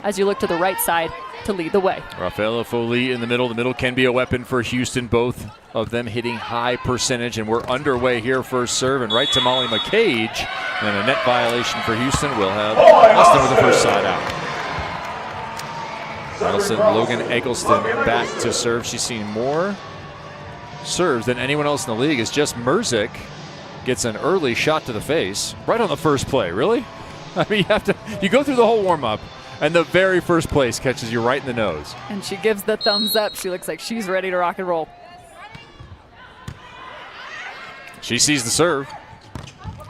as you look to the right side to lead the way. Rafaela Foley in the middle. The middle can be a weapon for Houston, both of them hitting high percentage, and we're underway here. First serve and right to Molly McCage, and a net violation for Houston. We'll have Austin with the first side out. Logan Eggleston back to serve. She's seen more serves than anyone else in the league. It's just Merzick gets an early shot to the face right on the first play. Really? I mean, you go through the whole warm-up, and the very first place catches you right in the nose. And she gives the thumbs up. She looks like she's ready to rock and roll. She sees the serve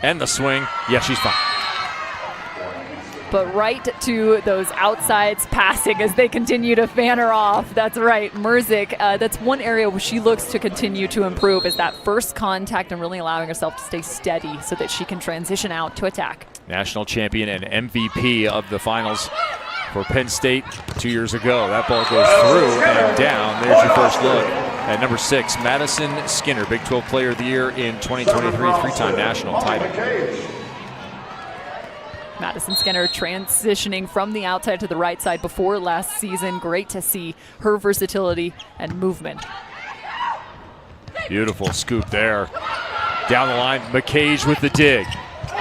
and the swing. Yeah, she's fine. But right to those outsides passing as they continue to fan her off. That's right, Merzick. That's one area where she looks to continue to improve, is that first contact and really allowing herself to stay steady so that she can transition out to attack. National champion and MVP of the finals for Penn State 2 years ago. That ball goes through and down. There's your first look at number 6, Madison Skinner, Big 12 Player of the Year in 2023, three-time national title. Madison Skinner transitioning from the outside to the right side before last season. Great to see her versatility and movement. Beautiful scoop there. Down the line, McCage with the dig.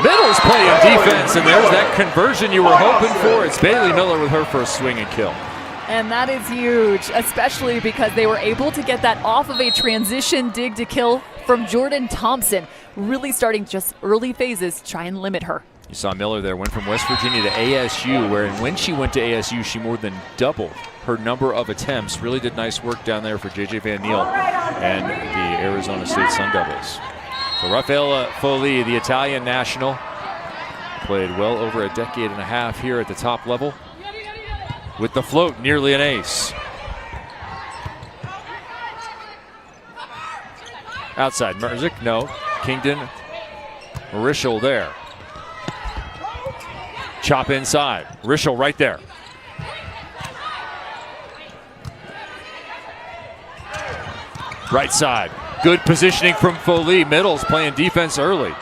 Middle's playing defense, and there's that conversion you were hoping for. It's Bailey Miller with her first swing and kill. And that is huge, especially because they were able to get that off of a transition dig to kill from Jordan Thompson. Really starting just early phases, try and limit her. You saw Miller there, went from West Virginia to ASU, where when she went to ASU, she more than doubled her number of attempts. Really did nice work down there for J.J. Van Niel and the Arizona State Sun Devils. So Rafaela Foley, the Italian national, played well over a decade and a half here at the top level. With the float, nearly an ace. Outside, Merzick, no. Kingdon, Rischel there. Chop inside. Rischel right there. Right side. Good positioning from Foley. Middle's playing defense early.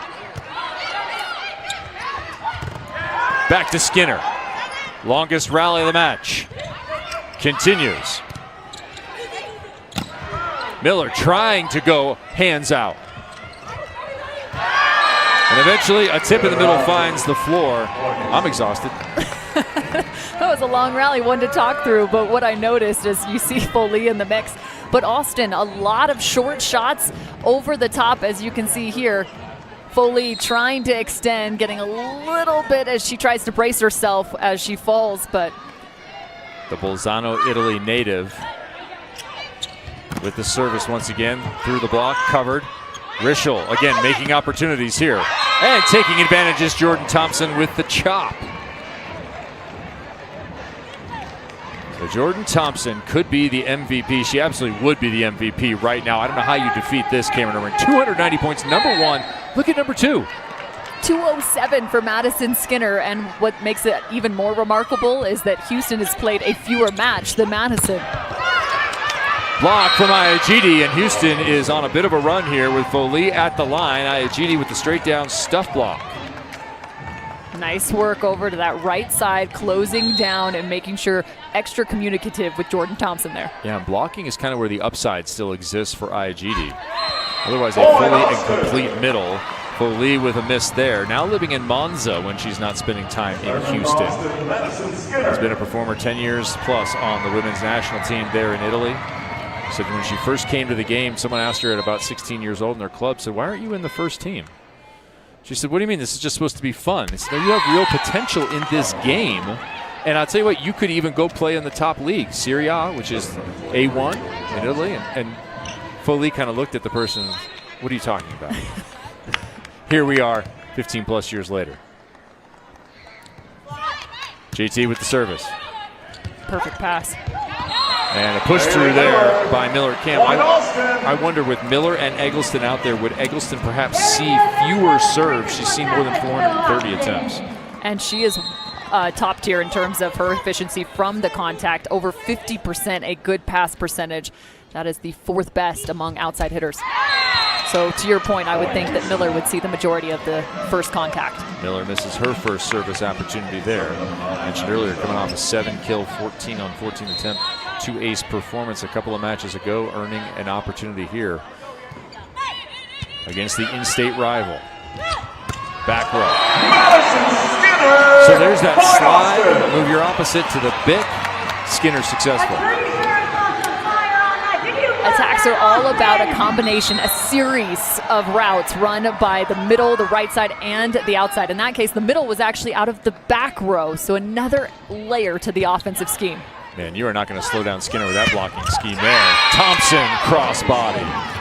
Back to Skinner. Longest rally of the match. Continues. Miller trying to go hands out. And eventually a tip in the middle finds the floor. I'm exhausted. That was a long rally, one to talk through, but what I noticed is you see Foley in the mix. But Austin, a lot of short shots over the top, as you can see here. Foley trying to extend, getting a little bit as she tries to brace herself as she falls, but... The Bolzano, Italy native with the service once again through the block, covered. Rischel, again, making opportunities here. And taking advantages, Jordan Thompson with the chop. So Jordan Thompson could be the MVP. She absolutely would be the MVP right now. I don't know how you defeat this, Cameron Irwin. 290 points, number 1. Look at number 2. 207 for Madison Skinner, and what makes it even more remarkable is that Houston has played a fewer match than Madison. Block from Ayajidi, and Houston is on a bit of a run here with Foley at the line. Ayajidi with the straight down stuff block. Nice work over to that right side, closing down and making sure extra communicative with Jordan Thompson there. Yeah, and blocking is kind of where the upside still exists for Ayajidi. Otherwise, a fully and complete middle. Foley with a miss there. Now living in Monza when she's not spending time in Houston. Has been a performer 10 years plus on the women's national team there in Italy. Said when she first came to the game, someone asked her at about 16 years old in their club, said, "Why aren't you in the first team?" She said, "What do you mean? This is just supposed to be fun." They said, "No, you have real potential in this game. And I'll tell you what, you could even go play in the top league, Serie A, which is A1 in Italy." And Foley kind of looked at the person, "What are you talking about?" Here we are, 15 plus years later. JT with the service. Perfect pass. And a push through there by Miller Camp. I wonder with Miller and Eggleston out there, would Eggleston perhaps see fewer serves? She's seen more than 430 attempts. And she is top tier in terms of her efficiency from the contact. Over 50%, a good pass percentage. That is the 4th best among outside hitters. So to your point, I would think that Miller would see the majority of the first contact. Miller misses her first service opportunity there. I mentioned earlier, coming off a 7-kill, 14 on 14 attempt, 2-ace performance a couple of matches ago, earning an opportunity here against the in-state rival. Back row. So there's that slide. Move your opposite to the Bic. Skinner successful. Attacks are all about a combination, a series of routes run by the middle, the right side, and the outside. In that case, the middle was actually out of the back row, so another layer to the offensive scheme. Man, you are not going to slow down Skinner with that blocking scheme there. Thompson, crossbody.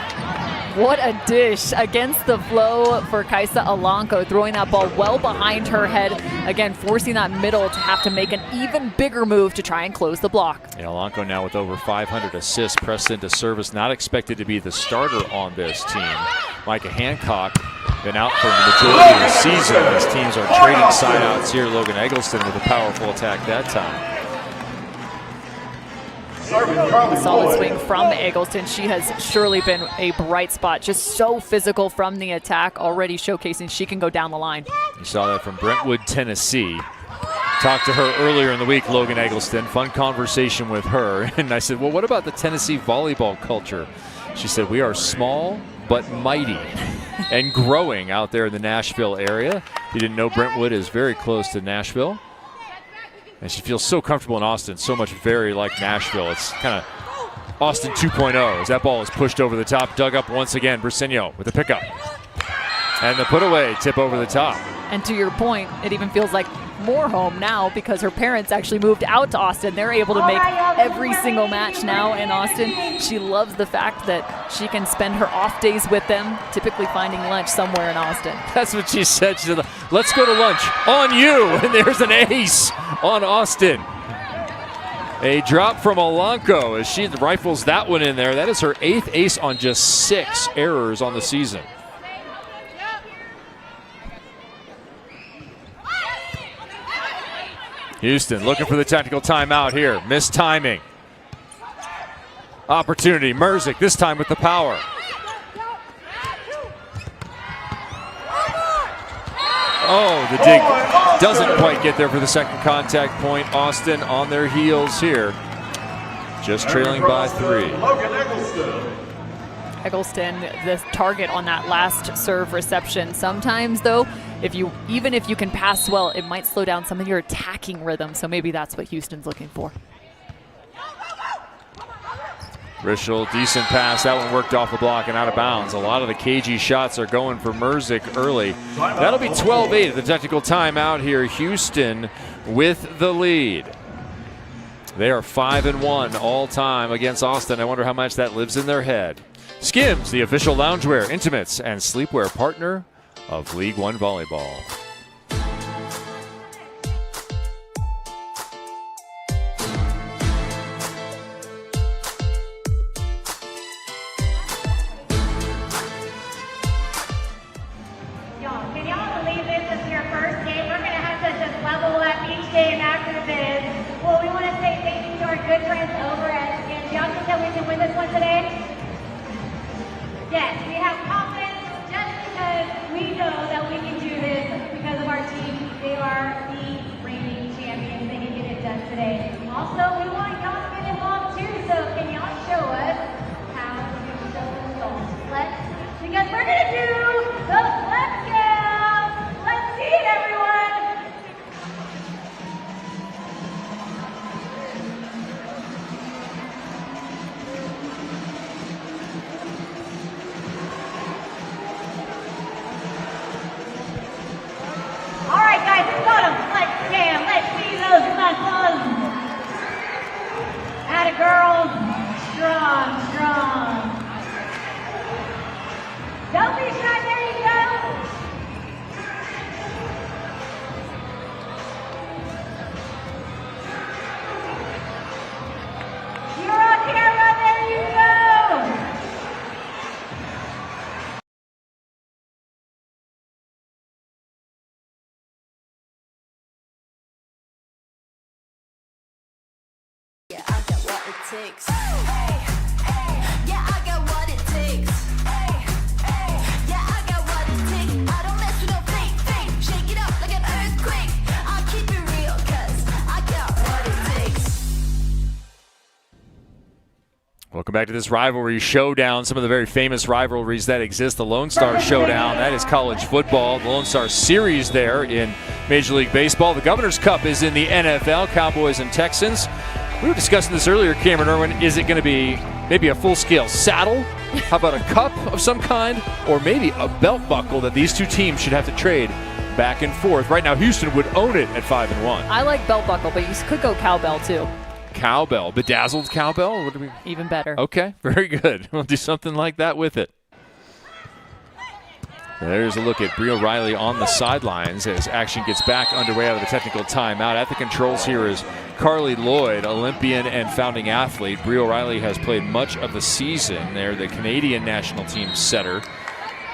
What a dish against the flow for Kaisa Alanko, throwing that ball well behind her head. Again, forcing that middle to have to make an even bigger move to try and close the block. Yeah, Alanko now with over 500 assists, pressed into service, not expected to be the starter on this team. Micah Hancock been out for the majority of the season as teams are trading sideouts here. Logan Eggleston with a powerful attack that time. A solid swing from Eggleston. She has surely been a bright spot. Just so physical from the attack, already showcasing she can go down the line. You saw that from Brentwood, Tennessee. Talked to her earlier in the week, Logan Eggleston. Fun conversation with her. And I said, well, what about the Tennessee volleyball culture? She said, we are small but mighty and growing out there in the Nashville area. You didn't know Brentwood is very close to Nashville. And she feels so comfortable in Austin, so much very like Nashville. It's kind of Austin 2.0 as that ball is pushed over the top, dug up once again. Briseño with the pickup. And the put away, tip over the top. And to your point, it even feels like more home now because her parents actually moved out to Austin. They're able to make every single match now in Austin. She loves the fact that she can spend her off days with them, typically finding lunch somewhere in Austin. That's what she said. She said, let's go to lunch on you. And there's an ace on Austin. A drop from Alanko as she rifles that one in there. That is her 8th ace on just 6 errors on the season. Houston looking for the technical timeout here. Missed timing. Opportunity. Merzik this time with the power. Oh, the dig doesn't quite get there for the second contact point. Austin on their heels here. Just trailing by 3. Eggleston, the target on that last serve reception. Sometimes, though, even if you can pass well, it might slow down some of your attacking rhythm. So maybe that's what Houston's looking for. Rischel, decent pass. That one worked off the block and out of bounds. A lot of the KG shots are going for Merzik early. That'll be 12-8 at the technical timeout here. Houston with the lead. They are 5-1 all time against Austin. I wonder how much that lives in their head. Skims, the official loungewear, intimates, and sleepwear partner of League One Volleyball. Can y'all believe this is your first game? We're going to have to just level up each game after this. Well, we want to say thank you to our good friends over at Skims. Y'all think that we can win this one today? Yes, we have confidence just because we know that we can do this because of our team. They are the reigning champions. They can get it done today. Also, we want y'all to get involved too, so can y'all show us how to show results? Because we're going to do the flex count. Let's see it, everyone. All right, guys, let's go to flex cam. Let's see those muscles. Atta girls, strong, strong. Don't be shy, there you go. You're on camera, there you go. Yeah, I got what it takes. Hey, hey, yeah, I got what it takes. Hey, hey. Welcome back to this rivalry showdown. Some of the very famous rivalries that exist. The Lone Star Showdown, that is college football. The Lone Star Series there in Major League Baseball. The Governor's Cup is in the NFL, Cowboys and Texans. We were discussing this earlier, Cameron Irwin. Is it going to be maybe a full-scale saddle? How about a cup of some kind? Or maybe a belt buckle that these two teams should have to trade back and forth? Right now, Houston would own it at 5-1. I like belt buckle, but you could go cowbell too. Cowbell, bedazzled cowbell? What do we? Even better. Okay, very good. We'll do something like that with it. There's a look at Bria Riley on the sidelines as action gets back underway out of the technical timeout. At the controls here is Carly Lloyd, Olympian and founding athlete. Bria Riley has played much of the season. They're the Canadian national team setter.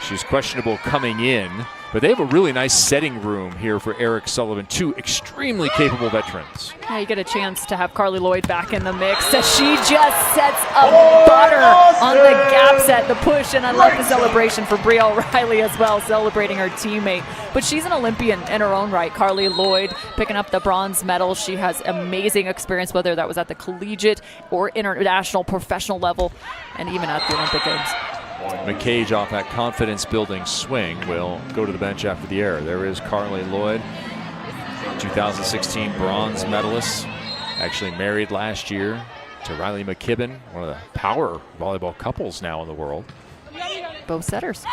She's questionable coming in, but they have a really nice setting room here for Eric Sullivan. Two extremely capable veterans. Yeah, you get a chance to have Carly Lloyd back in the mix as she just sets a butter on the gap set, the push, and I love the celebration for Bria Riley as well, celebrating her teammate. But she's an Olympian in her own right. Carly Lloyd picking up the bronze medal. She has amazing experience, whether that was at the collegiate or international professional level, and even at the Olympic Games. McCage off that confidence-building swing will go to the bench after the error. There is Carly Lloyd, 2016 bronze medalist, actually married last year to Riley McKibben, one of the power volleyball couples now in the world. Both setters.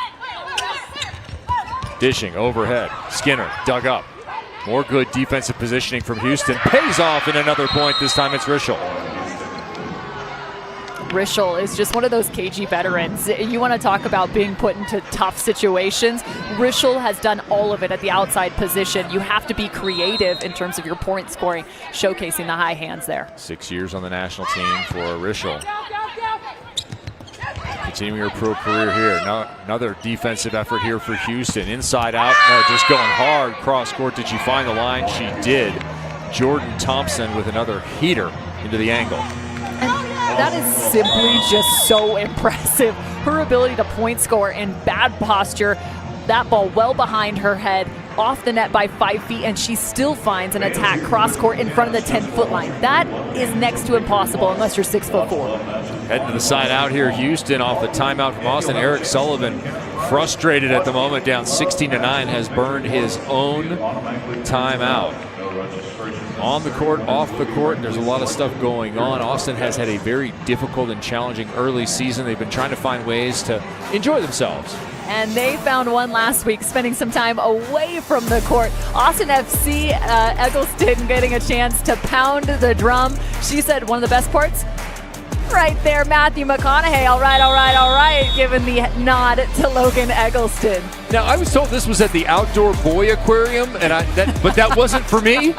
Dishing overhead, Skinner dug up. More good defensive positioning from Houston. Pays off in another point. This time it's Rischel. Rischel is just one of those cagey veterans. You want to talk about being put into tough situations. Rischel has done all of it at the outside position. You have to be creative in terms of your point scoring, showcasing the high hands there. 6 years on the national team for Rischel. Continuing her pro career here. Another defensive effort here for Houston. Inside out, no, just going hard. Cross court, did she find the line? She did. Jordan Thompson with another heater into the angle. That is simply just so impressive. Her ability to point score in bad posture, that ball well behind her head, off the net by 5 feet, and she still finds an attack cross court in front of the 10-foot line. That is next to impossible unless you're 6'4". Heading to the side out here, Houston off the timeout from Austin. Eric Sullivan, frustrated at the moment, down 16-9, has burned his own timeout. On the court, off the court, there's a lot of stuff going on. Austin has had a very difficult and challenging early season. They've been trying to find ways to enjoy themselves. And they found one last week, spending some time away from the court. Austin FC, Eggleston getting a chance to pound the drum. She said one of the best parts, right there, Matthew McConaughey. All right, giving the nod to Logan Eggleston. Now, I was told this was at the Outdoor Boy Aquarium, and but that wasn't for me?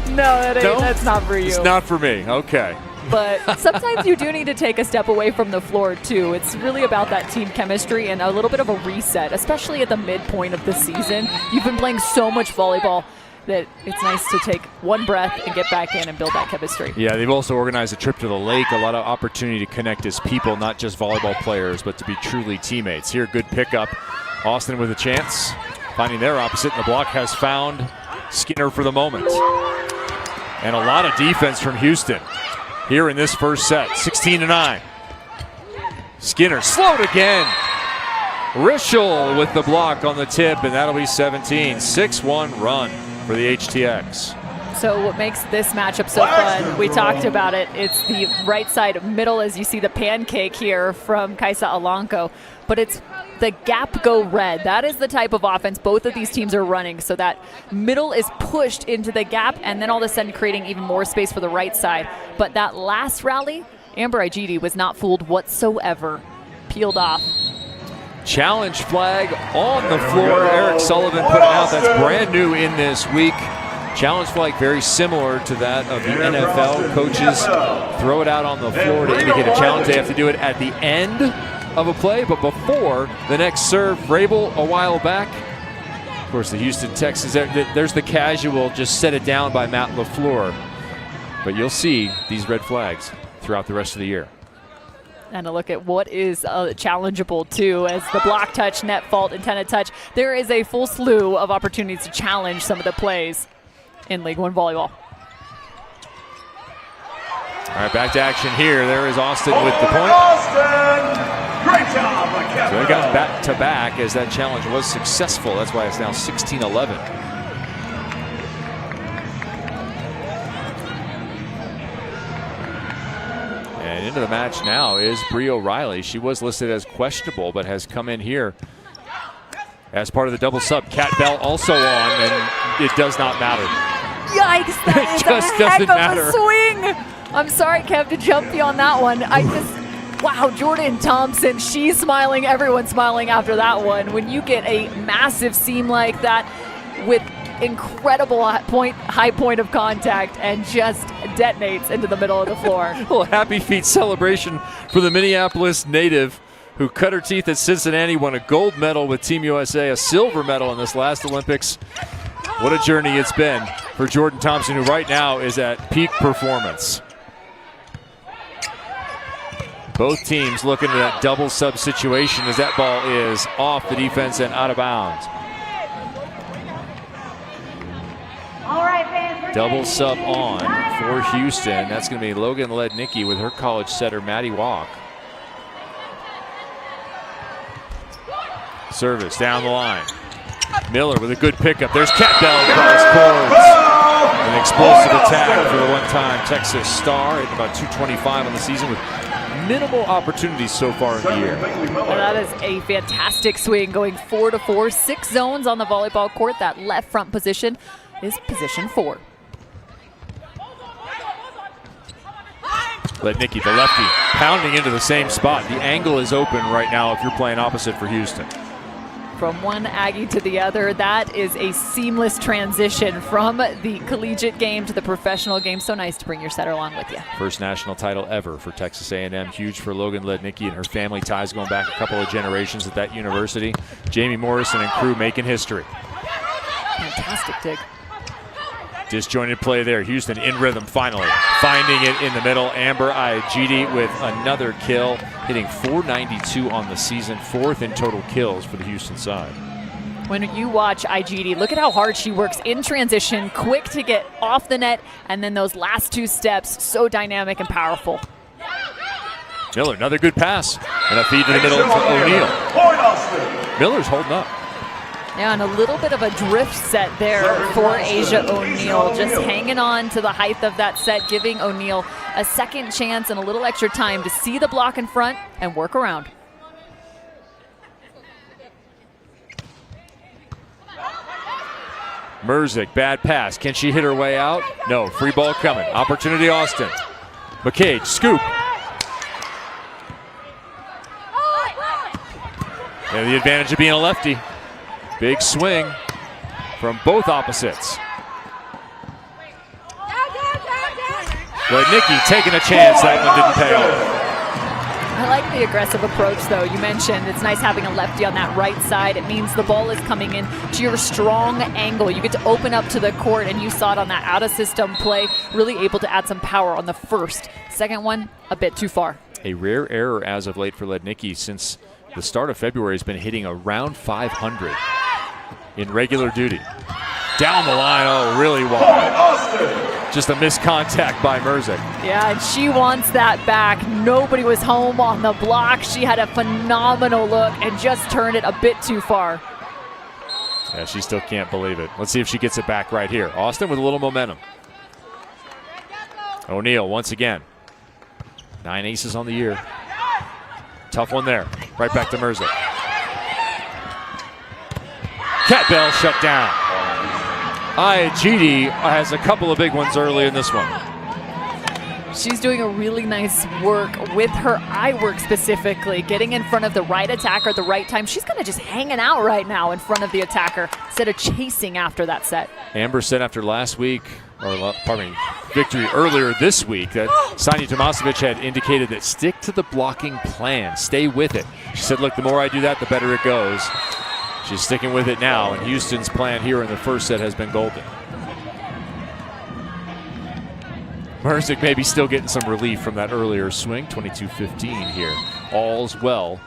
No, that's not for you. It's not for me, okay. But sometimes you do need to take a step away from the floor, too. It's really about that team chemistry and a little bit of a reset, especially at the midpoint of the season. You've been playing so much volleyball that it's nice to take one breath and get back in and build that chemistry. Yeah, they've also organized a trip to the lake, a lot of opportunity to connect as people, not just volleyball players, but to be truly teammates. Here, good pickup. Austin with a chance, finding their opposite, and the block has found Skinner for the moment. And a lot of defense from Houston here in this first set, 16-9. Skinner slowed again. Rischel with the block on the tip, and that'll be 17. 6-1 run for the HTX. So what makes this matchup so fun, we talked about it, it's the right side middle as you see the pancake here from Kaisa Alanko, but it's the gap go red. That is the type of offense both of these teams are running, so that middle is pushed into the gap and then all of a sudden creating even more space for the right side. But that last rally, Amber Igidi was not fooled whatsoever. Peeled off. Challenge flag on the floor. Eric Sullivan put it out. That's brand new in this week. Challenge flag very similar to that of the NFL. Coaches throw it out on the floor to indicate a challenge. They have to do it at the end of a play, but before the next serve. Vrabel a while back. Of course, the Houston Texans, there's the casual, just set it down by Matt LaFleur. But you'll see these red flags throughout the rest of the year. And a look at what is challengeable, too, as the block touch, net fault, intended touch. There is a full slew of opportunities to challenge some of the plays in League One volleyball. All right, back to action here. There is Austin with the point. Great job, so they got back to back as that challenge was successful. That's why it's now 16-11. And into the match now is Bree O'Reilly. She was listed as questionable, but has come in here as part of the double sub. Kat Bell also on, and it does not matter. Yikes, that is just a heck doesn't of matter. a swing. I'm sorry, Kev, to jump you on that one. Wow, Jordan Thompson, she's smiling. Everyone's smiling after that one. When you get a massive seam like that with incredible high point of contact and just detonates into the middle of the floor. Well, happy feet celebration for the Minneapolis native who cut her teeth at Cincinnati, won a gold medal with Team USA, a silver medal in this last Olympics. What a journey it's been for Jordan Thompson, who right now is at peak performance. Both teams looking at that double sub situation as that ball is off the defense and out of bounds. All right, fans. Double sub on for Houston. That's going to be Logan Lednicki with her college setter, Maddie Walk. Service down the line. Miller with a good pickup. There's Kat Bell across courts. An explosive attack for the one-time Texas star at about 225 on the season with minimal opportunities so far in the year. Well, that is a fantastic swing, going 4-4, 6 zones on the volleyball court. That left front position is position 4. Lednicki, the lefty, pounding into the same spot. The angle is open right now if you're playing opposite for Houston. From one Aggie to the other, that is a seamless transition from the collegiate game to the professional game. So nice to bring your setter along with you. First national title ever for Texas A&M. Huge for Logan Lednicki and her family ties going back a couple of generations at that university. Jamie Morrison and crew making history. Fantastic dig. Disjointed play there. Houston in rhythm finally. Finding it in the middle. Amber Ayajidi with another kill, hitting .492 on the season, 4th in total kills for the Houston side. When you watch Ayajidi, look at how hard she works in transition, quick to get off the net, and then those last 2 steps, so dynamic and powerful. Miller, another good pass. And a feed to the middle to O'Neal. Miller's holding up. Yeah, and a little bit of a drift set there for Asia O'Neal, just hanging on to the height of that set, giving O'Neal a second chance and a little extra time to see the block in front and work around. Merzik, bad pass. Can she hit her way out? No, free ball coming. Opportunity Austin. McCage, scoop. And the advantage of being a lefty. Big swing from both opposites. Lednicki taking a chance. That one didn't pay off. I like the aggressive approach, though. You mentioned it's nice having a lefty on that right side. It means the ball is coming in to your strong angle. You get to open up to the court, and you saw it on that out-of-system play, really able to add some power on the first. Second one, a bit too far. A rare error as of late for Lednicki since the start of February has been hitting around 500 in regular duty. Down the line, oh, really wide. Just a missed contact by Merzik. Yeah, and she wants that back. Nobody was home on the block. She had a phenomenal look and just turned it a bit too far. Yeah, she still can't believe it. Let's see if she gets it back right here. Austin with a little momentum. O'Neal once again. 9 aces on the year. Tough one there. Right back to Merzik. Kat Bell shut down. Ayajidi has a couple of big ones early in this one. She's doing a really nice work with her eye work specifically, getting in front of the right attacker at the right time. She's kind of just hanging out right now in front of the attacker instead of chasing after that set. Amber said after last week, or pardon me, victory earlier this week, that Sanja Tomasevic had indicated that stick to the blocking plan, stay with it. She said, look, the more I do that, the better it goes. She's sticking with it now, and Houston's plan here in the first set has been golden. Merzik maybe still getting some relief from that earlier swing. 22-15 here. All's well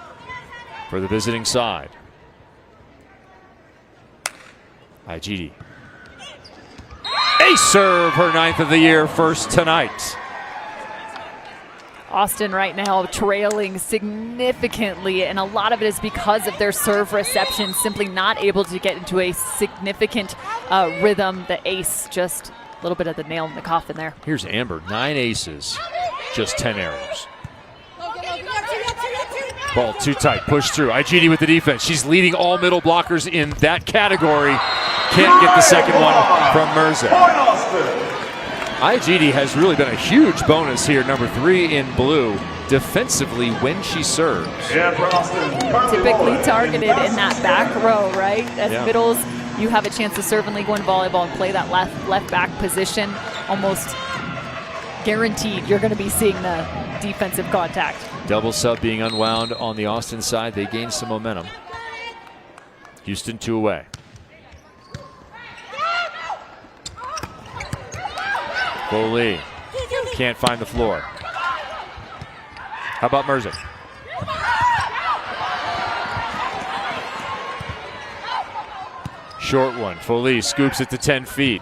for the visiting side. Ayajidi. Ace serve, her 9th of the year, first tonight. Austin right now trailing significantly, and a lot of it is because of their serve reception, simply not able to get into a significant rhythm. The ace, just a little bit of the nail in the coffin there. Here's Amber, 9 aces, just 10 errors. Ball too tight, push through. IGD with the defense. She's leading all middle blockers in that category. Can't get the second one from Mirza. IGD has really been a huge bonus here, number 3 in blue, defensively when she serves. Typically targeted in that back row, right? As middles, you have a chance to serve in League One volleyball and play that left back position. Almost guaranteed you're going to be seeing the defensive contact. Double sub being unwound on the Austin side. They gain some momentum. Houston 2 away. Foley can't find the floor. How about Mirza? Short one. Foley scoops it to 10 feet.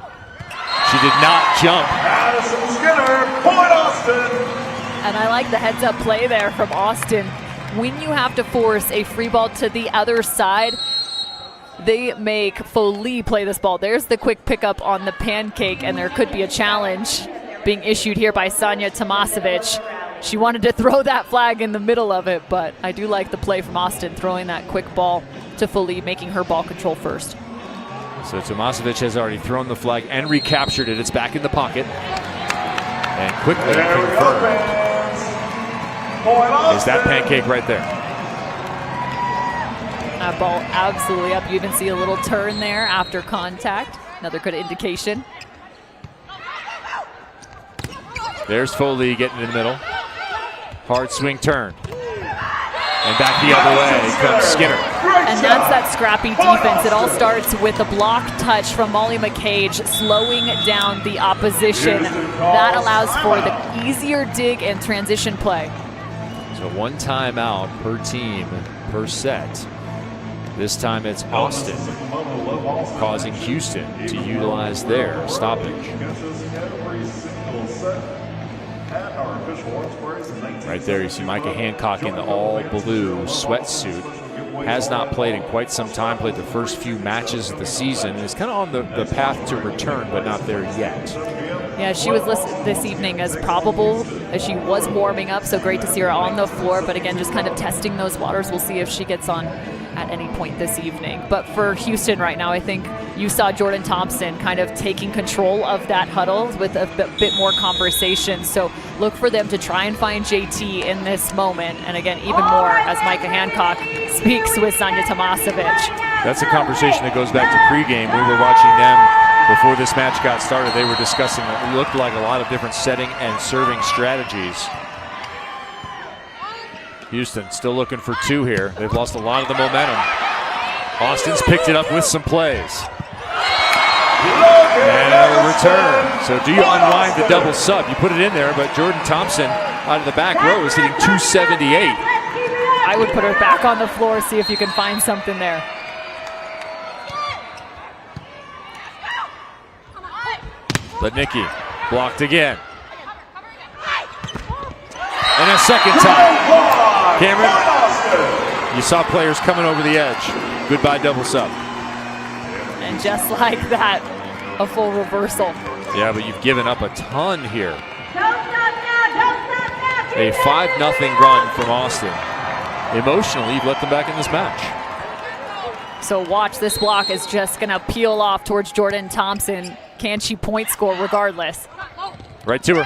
She did not jump. Madison Skinner, point Austin. And I like the heads-up play there from Austin. When you have to force a free ball to the other side, they make Foley play this ball. There's the quick pickup on the pancake, and there could be a challenge being issued here by Sanja Tomasevic. She wanted to throw that flag in the middle of it, but I do like the play from Austin, throwing that quick ball to Foley, making her ball control first. So Tomasevic has already thrown the flag and recaptured it. It's back in the pocket. And quickly confirmed is that pancake right there. That ball absolutely up. You even see a little turn there after contact. Another good indication. There's Foley getting in the middle. Hard swing turn. And back the other way comes Skinner. And that's that scrappy defense. It all starts with a block touch from Molly McCage, slowing down the opposition. That allows for the easier dig and transition play. So 1 timeout per team per set. This time it's Austin causing Houston to utilize their stoppage. Right there you see Micah Hancock in the all blue sweatsuit. Has not played in quite some time, played the first few matches of the season. Is kind of on the path to return, but not there yet. Yeah, she was listed this evening as probable as she was warming up, so great to see her on the floor. But again, just kind of testing those waters. We'll see if she gets on at any point this evening. But for Houston right now, I think you saw Jordan Thompson kind of taking control of that huddle with a bit more conversation. So look for them to try and find JT in this moment. And again, even more as Micah Hancock speaks with Sanja Tomasevic. That's a conversation that goes back to pregame. We were watching them before this match got started. They were discussing what looked like a lot of different setting and serving strategies. Houston still looking for 2 here. They've lost a lot of the momentum. Austin's picked it up with some plays. And a return. So do you unwind the double sub? You put it in there, but Jordan Thompson out of the back row is hitting 278. I would put her back on the floor, see if you can find something there. But Nikki blocked again. And a second time. Cameron, you saw players coming over the edge. Goodbye double sub. And just like that, a full reversal. Yeah, but you've given up a ton here. Don't stop now, don't stop now. A 5-0 run from Austin. Emotionally, you've let them back in this match. So watch, this block is just going to peel off towards Jordan Thompson. Can she point score regardless? Right to her.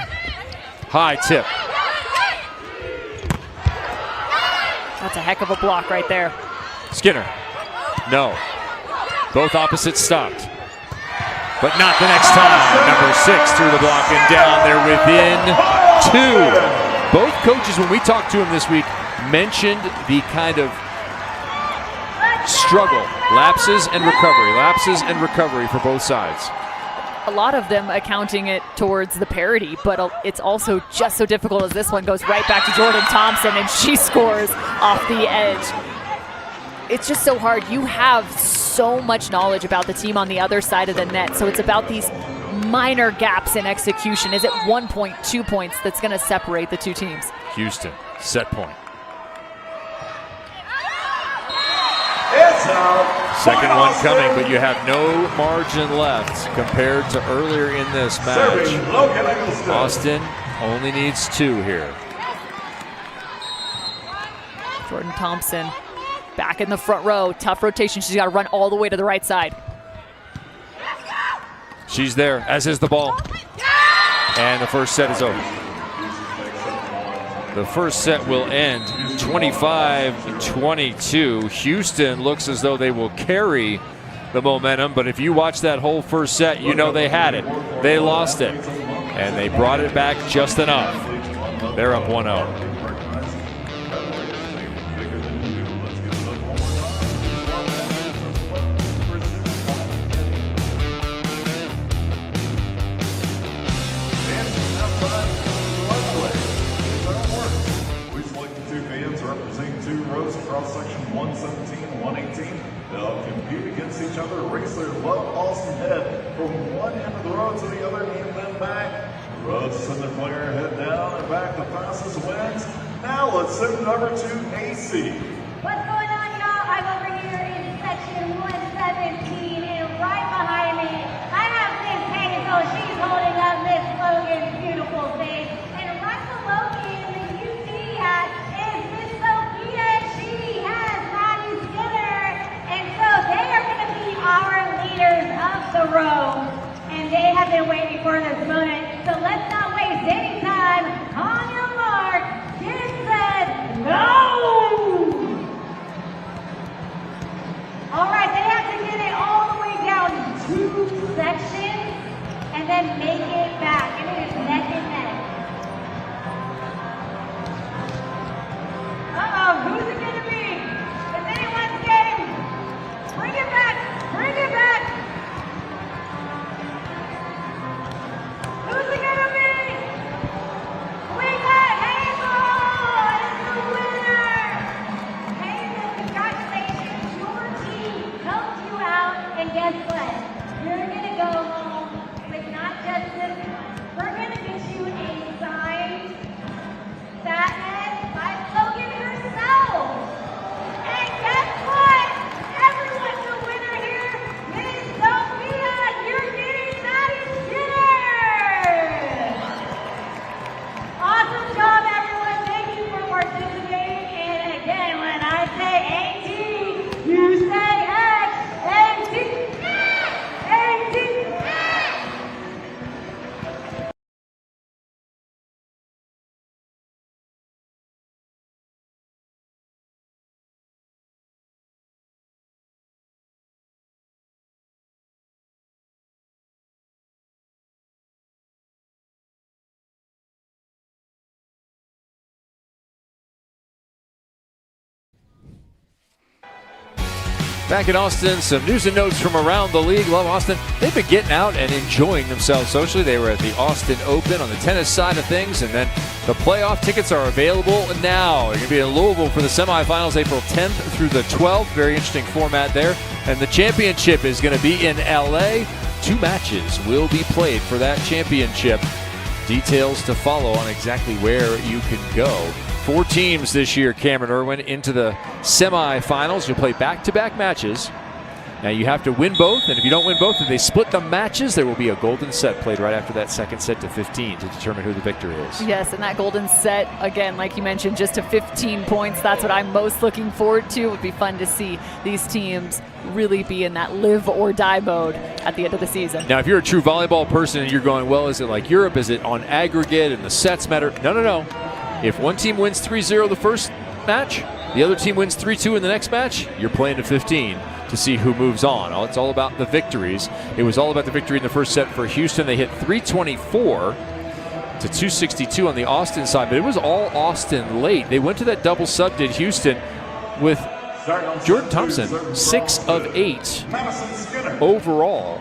High tip. That's a heck of a block right there. Skinner. No. Both opposites stopped. But not the next time. Number 6 through the block and down. They're within 2. Both coaches, when we talked to them this week, mentioned the kind of struggle. Lapses and recovery for both sides. A lot of them accounting it towards the parity, but it's also just so difficult as this one goes right back to Jordan Thompson and she scores off the edge. It's just so hard. You have so much knowledge about the team on the other side of the net, so it's about these minor gaps in execution? Is it 1 point, 2 points that's going to separate the two teams? Houston, set point. It's out. Second one coming, but you have no margin left compared to earlier in this match. Austin only needs 2 here. Jordan Thompson back in the front row. Tough rotation. She's got to run all the way to the right side. She's there, as is the ball. And the first set is over. The first set will end 25-22. Houston looks as though they will carry the momentum, but if you watch that whole first set, you know they had it. They lost it, and they brought it back just enough. They're up 1-0. Section 117 and 118. They'll compete against each other, race their love Austin head from one end of the road to the other and then back. The roads send their player head down and back. The fastest wins. Now let's send it over to AC. What's going on, y'all? I'm over here in section 117, and right behind me, I have Miss Hazel. She's holding up Miss Logan's beautiful face. And right below me in the UT hat is Miss Sophia. She has Maddie Skinner. And so they are going to be our leaders of the row. And they have been waiting for this moment. So let's not waste any time. On your mark, get set, go! All right, they have to get it all the way down 2 sections and then make it back. And it is neck and neck. Uh-oh, who's it going to be? It's anyone's game. Bring it back, bring it back. Who's it going to be? We got Hazel as the winner. Hazel, congratulations. Your team helped you out, and guess what? You're going to go home with not just this one. We're going to get you a signed sadness by Logan herself. And guess what? Everyone's the winner here. Miss Sophia, you're getting Maddie Skinner. Awesome job, everyone. Thank you for participating. And again, when I say AT, you say X. AT. AT. Back in Austin, some news and notes from around the league. Love Austin. They've been getting out and enjoying themselves socially. They were at the Austin Open on the tennis side of things, and then the playoff tickets are available now. They're going to be in Louisville for the semifinals April 10th through the 12th. Very interesting format there. And the championship is going to be in LA. 2 matches will be played for that championship. Details to follow on exactly where you can go. 4 teams this year, Cameron Irwin, into the semifinals. You'll play back-to-back matches. Now you have to win both, and if you don't win both, if they split the matches, there will be a golden set played right after that second set to 15 to determine who the victor is. Yes, and that golden set, again, like you mentioned, just to 15 points. That's what I'm most looking forward to. It would be fun to see these teams really be in that live or die mode at the end of the season. Now, if you're a true volleyball person and you're going, well, is it like Europe? Is it on aggregate and the sets matter? No, no, no. If one team wins 3-0 the first match, the other team wins 3-2 in the next match, you're playing to 15 to see who moves on. It's all about the victories. It was all about the victory in the first set for Houston. They hit 324 to 262 on the Austin side, but it was all Austin late. They went to that double sub, did Houston, with Jordan Thompson, 6 of 8 overall.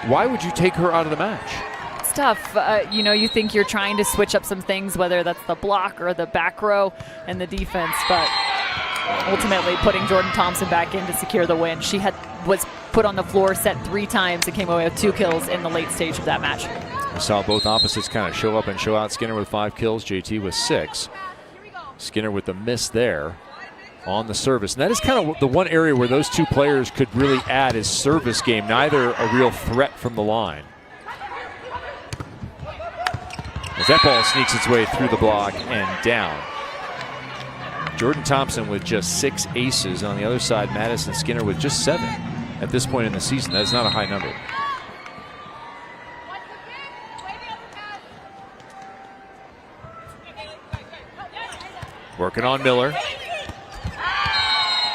Why would you take her out of the match? Tough. You know, you think you're trying to switch up some things, whether that's the block or the back row and the defense, but ultimately putting Jordan Thompson back in to secure the win. She had was put on the floor, set 3 times, and came away with 2 kills in the late stage of that match. We saw both opposites kind of show up and show out. Skinner with 5 kills, JT with 6. Skinner with the miss there on the service. And that is kind of the one area where those 2 players could really add is service game. Neither a real threat from the line. As that ball sneaks its way through the block and down. Jordan Thompson with just 6 aces. On the other side, Madison Skinner with just 7 at this point in the season. That is not a high number. Working on Miller.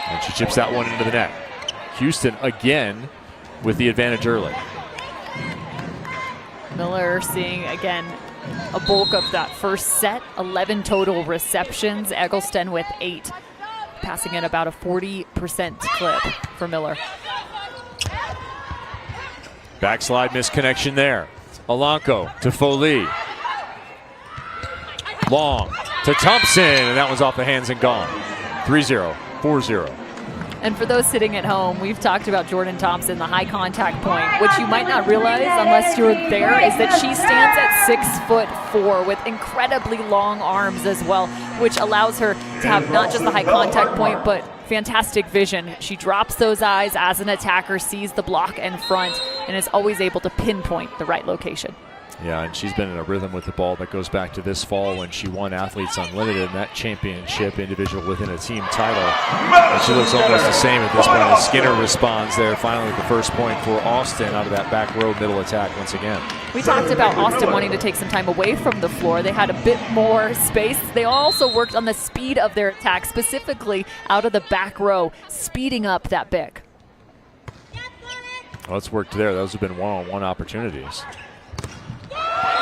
And she chips that one into the net. Houston again with the advantage early. Miller seeing again a bulk of that first set, 11 total receptions. Eggleston with 8, passing at about a 40% clip for Miller. Backslide misconnection there. Alanko to Foley. Long to Thompson, and that one's off the hands and gone. 3-0, 4-0. And for those sitting at home, we've talked about Jordan Thompson, the high contact point. What you might not realize unless you're there is that she stands at 6'4" with incredibly long arms as well, which allows her to have not just the high contact point, but fantastic vision. She drops those eyes as an attacker, sees the block in front, and is always able to pinpoint the right location. Yeah, and she's been in a rhythm with the ball that goes back to this fall when she won Athletes Unlimited and that championship individual within a team title. And she looks almost the same at this point as Skinner responds there finally with the first point for Austin out of that back row middle attack once again. We talked about Austin wanting to take some time away from the floor. They had a bit more space. They also worked on the speed of their attack, specifically out of the back row, speeding up that pick. Well, it's worked there. Those have been one-on-one opportunities.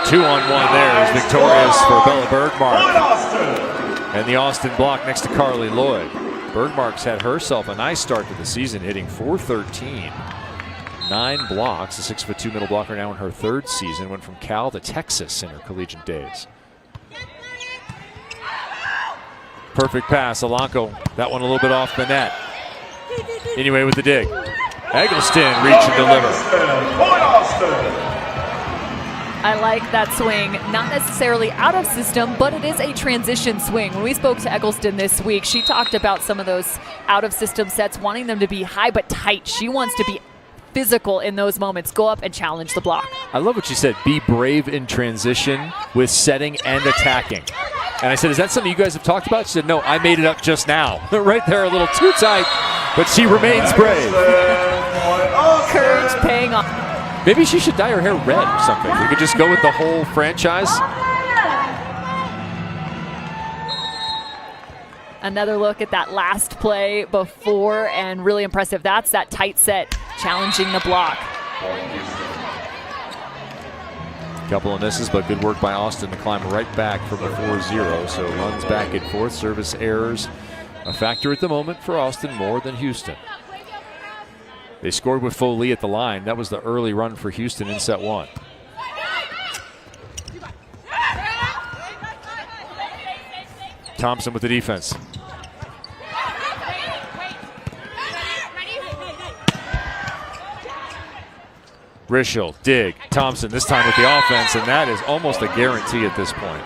2-on-1 there is victorious for Bella Bergmark. And the Austin block next to Carly Lloyd. Bergmark's had herself a nice start to the season, hitting .413. 9 blocks, a 6'2" middle blocker now in her 3rd season. Went from Cal to Texas in her collegiate days. Perfect pass, Alanko. That one a little bit off the net. Anyway with the dig. Eggleston reach and deliver. I like that swing, not necessarily out of system, but it is a transition swing. When we spoke to Eggleston this week, she talked about some of those out of system sets, wanting them to be high but tight. She wants to be physical in those moments, go up and challenge the block. I love what she said, be brave in transition with setting and attacking. And I said, is that something you guys have talked about? She said, no, I made it up just now. Right there, a little too tight, but she remains brave. Courage paying off. Maybe she should dye her hair red or something. We could just go with the whole franchise. Another look at that last play before, and really impressive. That's that tight set, challenging the block. Couple of misses, but good work by Austin to climb right back from a 4-0. So runs back and forth, service errors. A factor at the moment for Austin more than Houston. They scored with Foley at the line. That was the early run for Houston in set 1. Thompson with the defense. Rischel, dig, Thompson this time with the offense, and that is almost a guarantee at this point.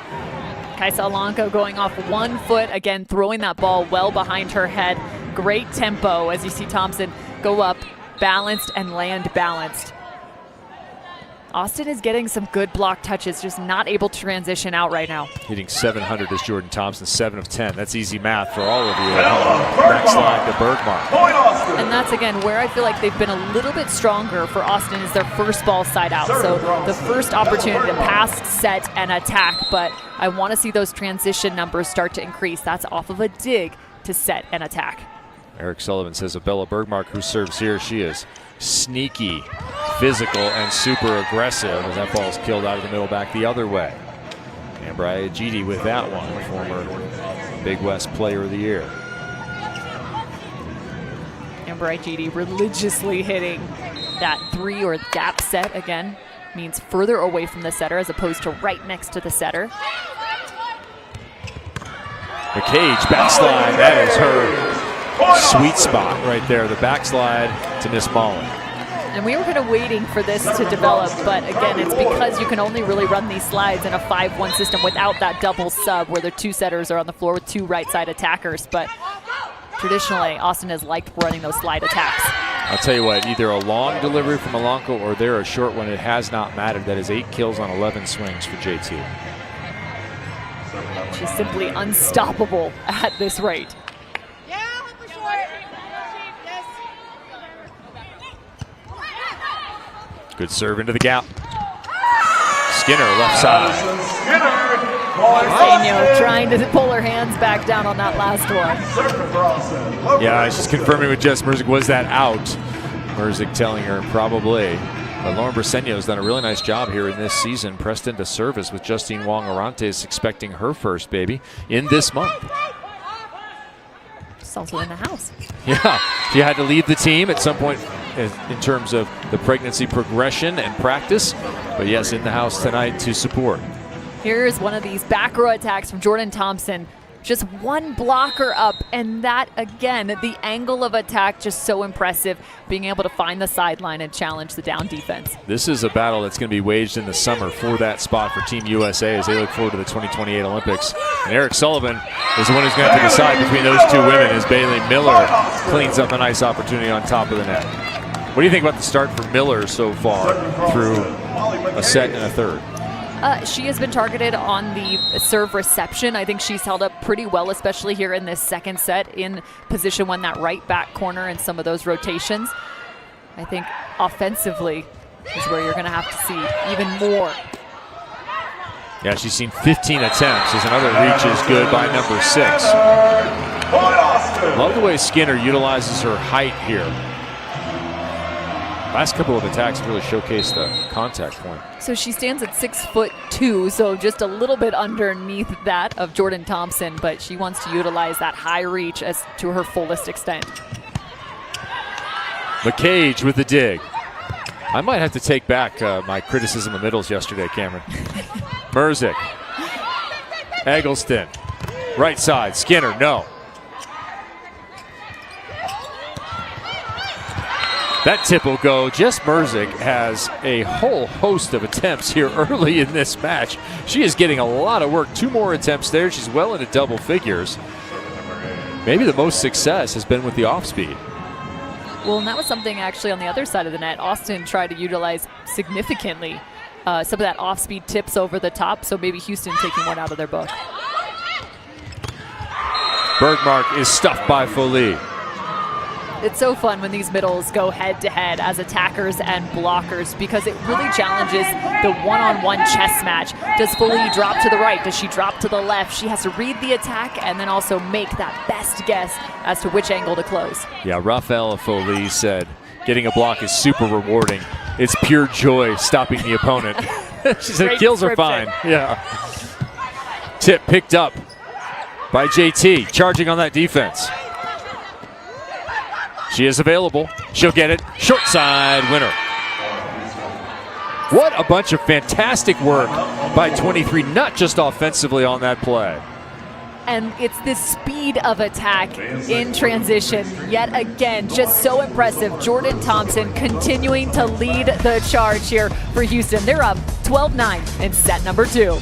Kaisa Alanko going off 1 foot, again throwing that ball well behind her head. Great tempo as you see Thompson go up balanced and land balanced. Austin is getting some good block touches, just not able to transition out right now. Hitting 700 is Jordan Thompson, 7 of 10. That's easy math for all of you at home. Backslide to Bergmark. And that's, again, where I feel like they've been a little bit stronger for Austin is their first ball side out. So the first opportunity to pass, set, and attack. But I want to see those transition numbers start to increase. That's off of a dig to set and attack. Eric Sullivan says of Bella Bergmark, who serves here, she is sneaky, physical, and super aggressive as that ball is killed out of the middle back the other way. Amber Ayajidi with that one, former Big West Player of the Year. Amber Ayajidi religiously hitting that 3 or gap set again. Means further away from the setter as opposed to right next to the setter. The cage backslide, that is her sweet spot right there. The backslide to Miss Molly. And we were kind of waiting for this to develop, but again, it's because you can only really run these slides in a 5-1 system without that double sub where the 2 setters are on the floor with 2 right side attackers. But traditionally, Austin has liked running those slide attacks. I'll tell you what, either a long delivery from Alanko or there a short one, it has not mattered. That is 8 kills on 11 swings for JT. She's simply unstoppable at this rate. Good serve into the gap. Skinner left side. Marceño trying to pull her hands back down on that last one. Yeah, she's confirming with Jess Merzik, was that out? Merzik telling her probably. But Lauren Marceño has done a really nice job here in this season. Pressed into service with Justine Wong-Arantes expecting her first baby in this month. She's also in the house. Yeah, she had to leave the team at some point in terms of the pregnancy progression and practice. But yes, in the house tonight to support. Here's one of these back row attacks from Jordan Thompson. Just one blocker up, and that, again, the angle of attack just so impressive, being able to find the sideline and challenge the down defense. This is a battle that's going to be waged in the summer for that spot for Team USA as they look forward to the 2028 Olympics. And Eric Sullivan is the one who's going to have to decide between those 2 women as Bailey Miller cleans up a nice opportunity on top of the net. What do you think about the start for Miller so far through a set and a third? She has been targeted on the serve reception. I think she's held up pretty well, especially here in this second set in position 1, that right back corner and some of those rotations. I think offensively is where you're going to have to see even more. Yeah, she's seen 15 attempts as another reach is good by number 6. Love the way Skinner utilizes her height here. Last couple of attacks really showcased the contact point. So she stands at 6'2", so just a little bit underneath that of Jordan Thompson, but she wants to utilize that high reach as to her fullest extent. McCage with the dig. I might have to take back my criticism of middles yesterday, Cameron. Merzik. Eggleston. Right side. Skinner, no. That tip will go. Jess Merzik has a whole host of attempts here early in this match. She is getting a lot of work. 2 more attempts there. She's well into double figures. Maybe the most success has been with the off speed. Well, and that was something actually on the other side of the net. Austin tried to utilize significantly some of that off speed tips over the top, so maybe Houston taking one out of their book. Bergmark is stuffed by Foley. It's so fun when these middles go head-to-head as attackers and blockers because it really challenges the one-on-one chess match. Does Foley drop to the right? Does she drop to the left? She has to read the attack and then also make that best guess as to which angle to close. Yeah, Rafaela Foley said, getting a block is super rewarding. It's pure joy stopping the opponent. She said, Great kills are fine. Yeah. Tip picked up by JT, charging on that defense. She is available. She'll get it. Short side winner. What a bunch of fantastic work by 23, not just offensively on that play. And it's this speed of attack in transition. Yet again, just so impressive. Jordan Thompson continuing to lead the charge here for Houston. They're up 12-9 in set number 2.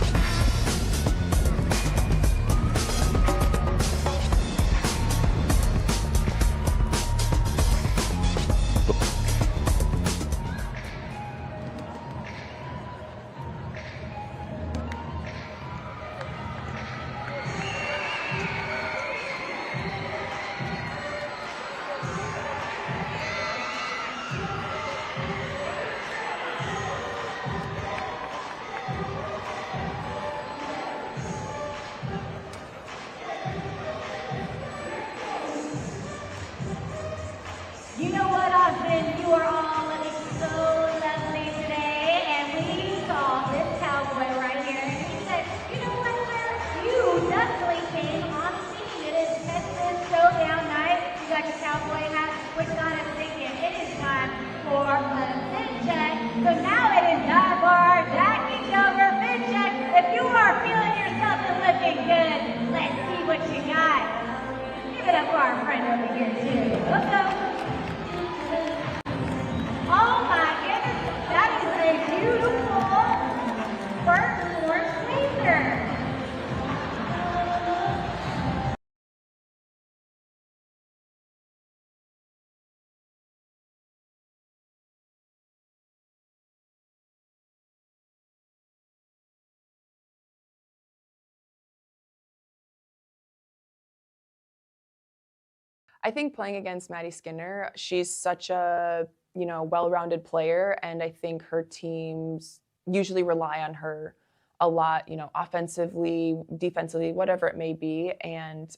I think playing against Maddie Skinner, she's such a, well-rounded player, and I think her teams usually rely on her a lot, offensively, defensively, whatever it may be. And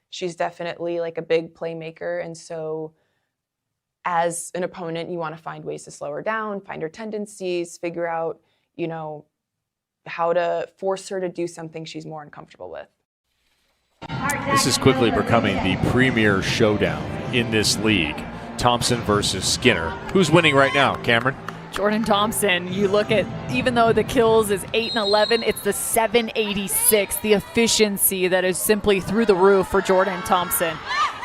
she's definitely like a big playmaker. And so as an opponent, you want to find ways to slow her down, find her tendencies, figure out, how to force her to do something she's more uncomfortable with. This is quickly becoming the premier showdown in this league. Thompson versus Skinner. Who's winning right now, Cameron? Jordan Thompson, you look at, even though the kills is 8 and 11, it's the 786, the efficiency that is simply through the roof for Jordan Thompson.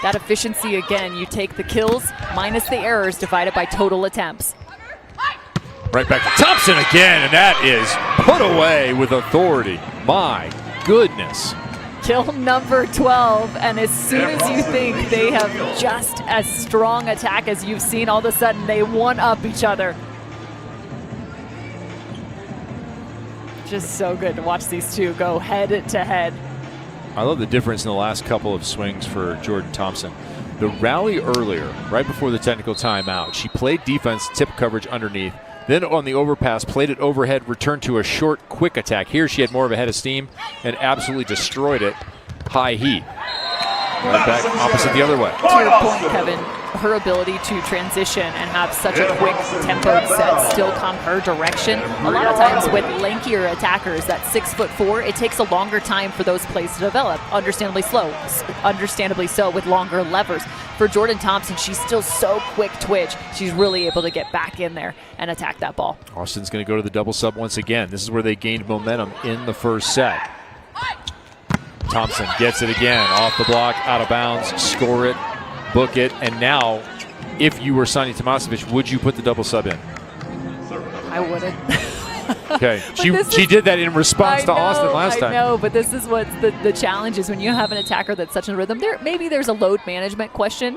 That efficiency, again, you take the kills minus the errors divided by total attempts. Right back to Thompson again, and that is put away with authority. My goodness. Kill number 12, and as soon as you think they have just as strong attack as you've seen, all of a sudden they one-up each other. Just so good to watch these two go head to head. I love the difference in the last couple of swings for Jordan Thompson. The rally earlier, right before the technical timeout, she played defense, tip coverage underneath. Then on the overpass, played it overhead, returned to a short, quick attack. Here she had more of a head of steam and absolutely destroyed it. High heat. Right back opposite the other way. To your point, Kevin, her ability to transition and have such a quick tempoed set still come her direction. A lot of times with lankier attackers, that 6'4", it takes a longer time for those plays to develop. Understandably so with longer levers. For Jordan Thompson, she's still so quick twitch. She's really able to get back in there and attack that ball. Austin's going to go to the double sub once again. This is where they gained momentum in the first set. Thompson gets it again, off the block, out of bounds, score it, book it, and now, if you were Sani Tomasevic, would you put the double sub in? I wouldn't. Okay, she did that in response to Austin last time. I know, but this is what the challenge is when you have an attacker that's such a rhythm. Maybe there's a load management question,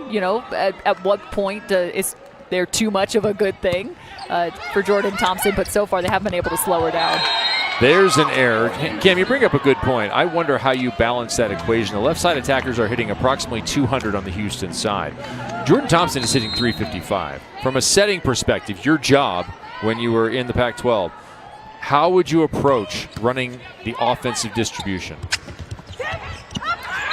at what point is there too much of a good thing for Jordan Thompson, but so far they haven't been able to slow her down. There's an error. Cam, you bring up a good point. I wonder how you balance that equation. The left side attackers are hitting approximately 200 on the Houston side. Jordan Thompson is hitting 355. From a setting perspective, your job when you were in the Pac-12, how would you approach running the offensive distribution?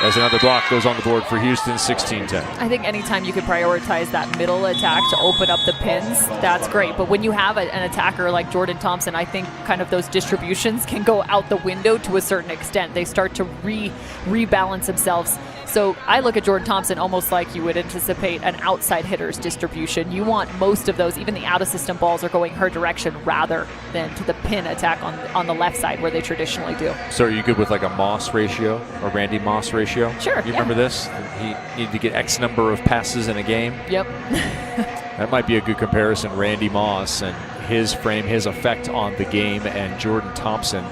As another block goes on the board for Houston, 16-10. I think anytime you could prioritize that middle attack to open up the pins, that's great. But when you have an attacker like Jordan Thompson, I think kind of those distributions can go out the window to a certain extent. They start to rebalance themselves. So I look at Jordan Thompson almost like you would anticipate an outside hitter's distribution. You want most of those, even the out-of-system balls, are going her direction rather than to the pin attack on the left side where they traditionally do. So are you good with like a Moss ratio, a Randy Moss ratio? Sure. You remember this? He needed to get X number of passes in a game? Yep. That might be a good comparison, Randy Moss and his frame, his effect on the game, and Jordan Thompson,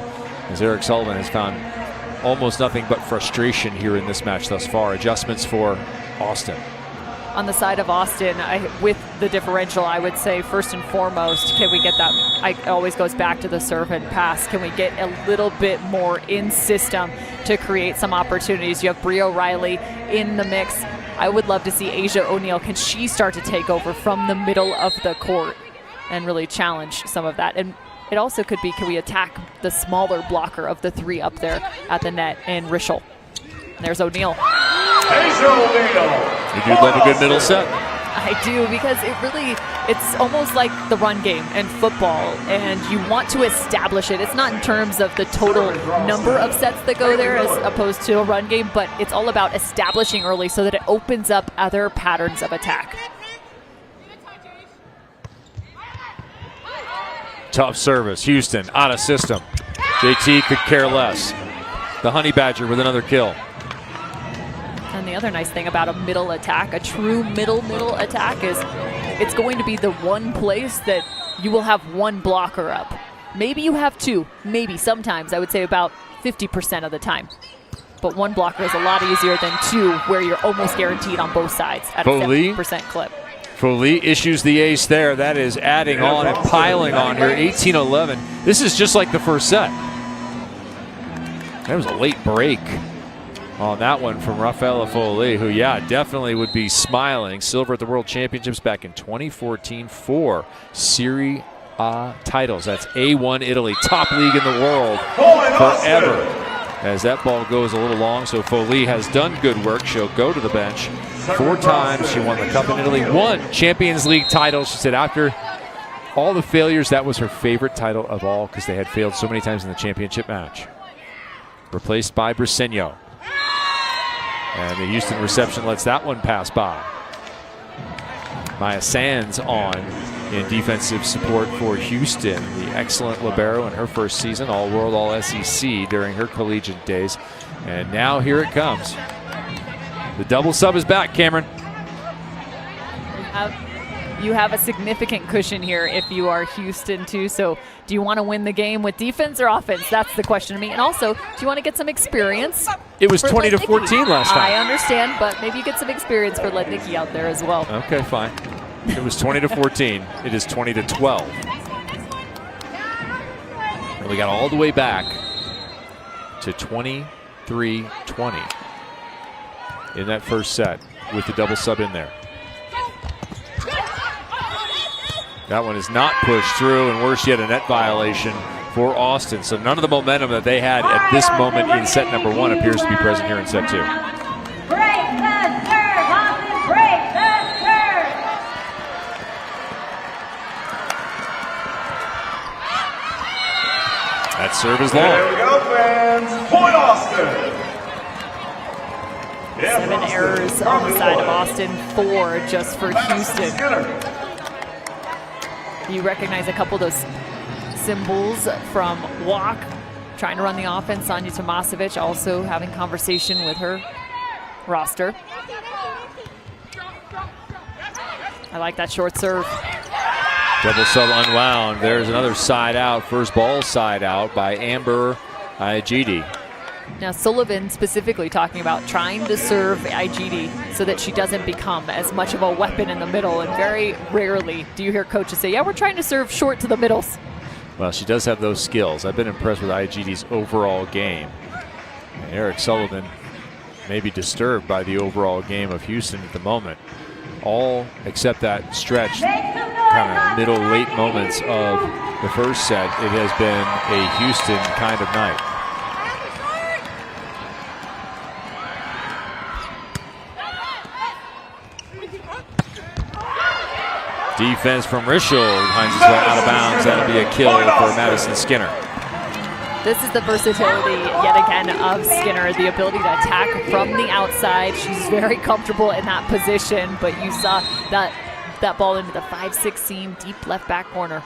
as Eric Sullivan has found almost nothing but frustration here in this match thus far. Adjustments for Austin. On the side of Austin, with the differential, I would say first and foremost, can we get that? It always goes back to the serve and pass. Can we get a little bit more in system to create some opportunities? You have Bria O'Reilly in the mix. I would love to see Asia O'Neal. Can she start to take over from the middle of the court and really challenge some of that? And it also could be, can we attack the smaller blocker of the three up there at the net in Rischel? There's O'Neal. Asia O'Neal. You do love a good middle set. I do, because it's almost like the run game and football, and you want to establish it. It's not in terms of the total number of sets that go there as opposed to a run game, but it's all about establishing early so that it opens up other patterns of attack. Tough service. Houston out of system. JT could care less. The Honey Badger with another kill. And the other nice thing about a middle attack, a true middle attack, is it's going to be the one place that you will have one blocker up. Maybe you have two. Maybe sometimes. I would say about 50% of the time. But one blocker is a lot easier than two, where you're almost guaranteed on both sides at a 70% clip. Foley issues the ace there. That is adding on and piling on here. 18-11. This is just like the first set. That was a late break. on that one from Rafaela Foley, who, yeah, definitely would be smiling. Silver at the World Championships back in 2014. 4 Serie A titles. That's A1 Italy, top league in the world forever. As that ball goes a little long, so Foley has done good work. She'll go to the bench. 4 times she won the Cup in Italy. 1 Champions League title. She said after all the failures, that was her favorite title of all because they had failed so many times in the championship match. Replaced by Briseño. And the Houston reception lets that one pass by. Maya Sands on in defensive support for Houston. The excellent libero in her first season, All-World, All-SEC during her collegiate days. And now here it comes. The double sub is back, Cameron. You have a significant cushion here if you are Houston too. So do you want to win the game with defense or offense? That's the question to me. And also, do you want to get some experience? It was 20-14 last time. I understand, but maybe you get some experience for Lednicki out there as well. Okay, fine. It was 20-14. It is 20-12. And we got all the way back to 23-20 in that first set with the double sub in there. That one is not pushed through, and worse yet, a net violation for Austin. So none of the momentum that they had at this moment in set number 1 appears to be present here in set 2. Break the serve, Austin, break the serve. That serve is long. There we go, fans. Point Austin. 7 errors on the side of Austin, 4 just for Houston. You recognize a couple of those symbols from walk, trying to run the offense. Sanja Tomasevic also having conversation with her roster. I like that short serve. Double sub unwound. There's another side out. First ball side out by Amber Ayajidi. Now Sullivan specifically talking about trying to serve Ayajidi so that she doesn't become as much of a weapon in the middle, and very rarely do you hear coaches say, yeah, we're trying to serve short to the middles. Well, she does have those skills. I've been impressed with Ayajidi's overall game. And Eric Sullivan may be disturbed by the overall game of Houston at the moment. All except that stretch, kind of middle, late moments of the first set, it has been a Houston kind of night. Defense from Rischel finds his way out of bounds. That'll be a kill for Madison Skinner. This is the versatility, yet again, of Skinner, the ability to attack from the outside. She's very comfortable in that position, but you saw that ball into the 5-6 seam, deep left back corner.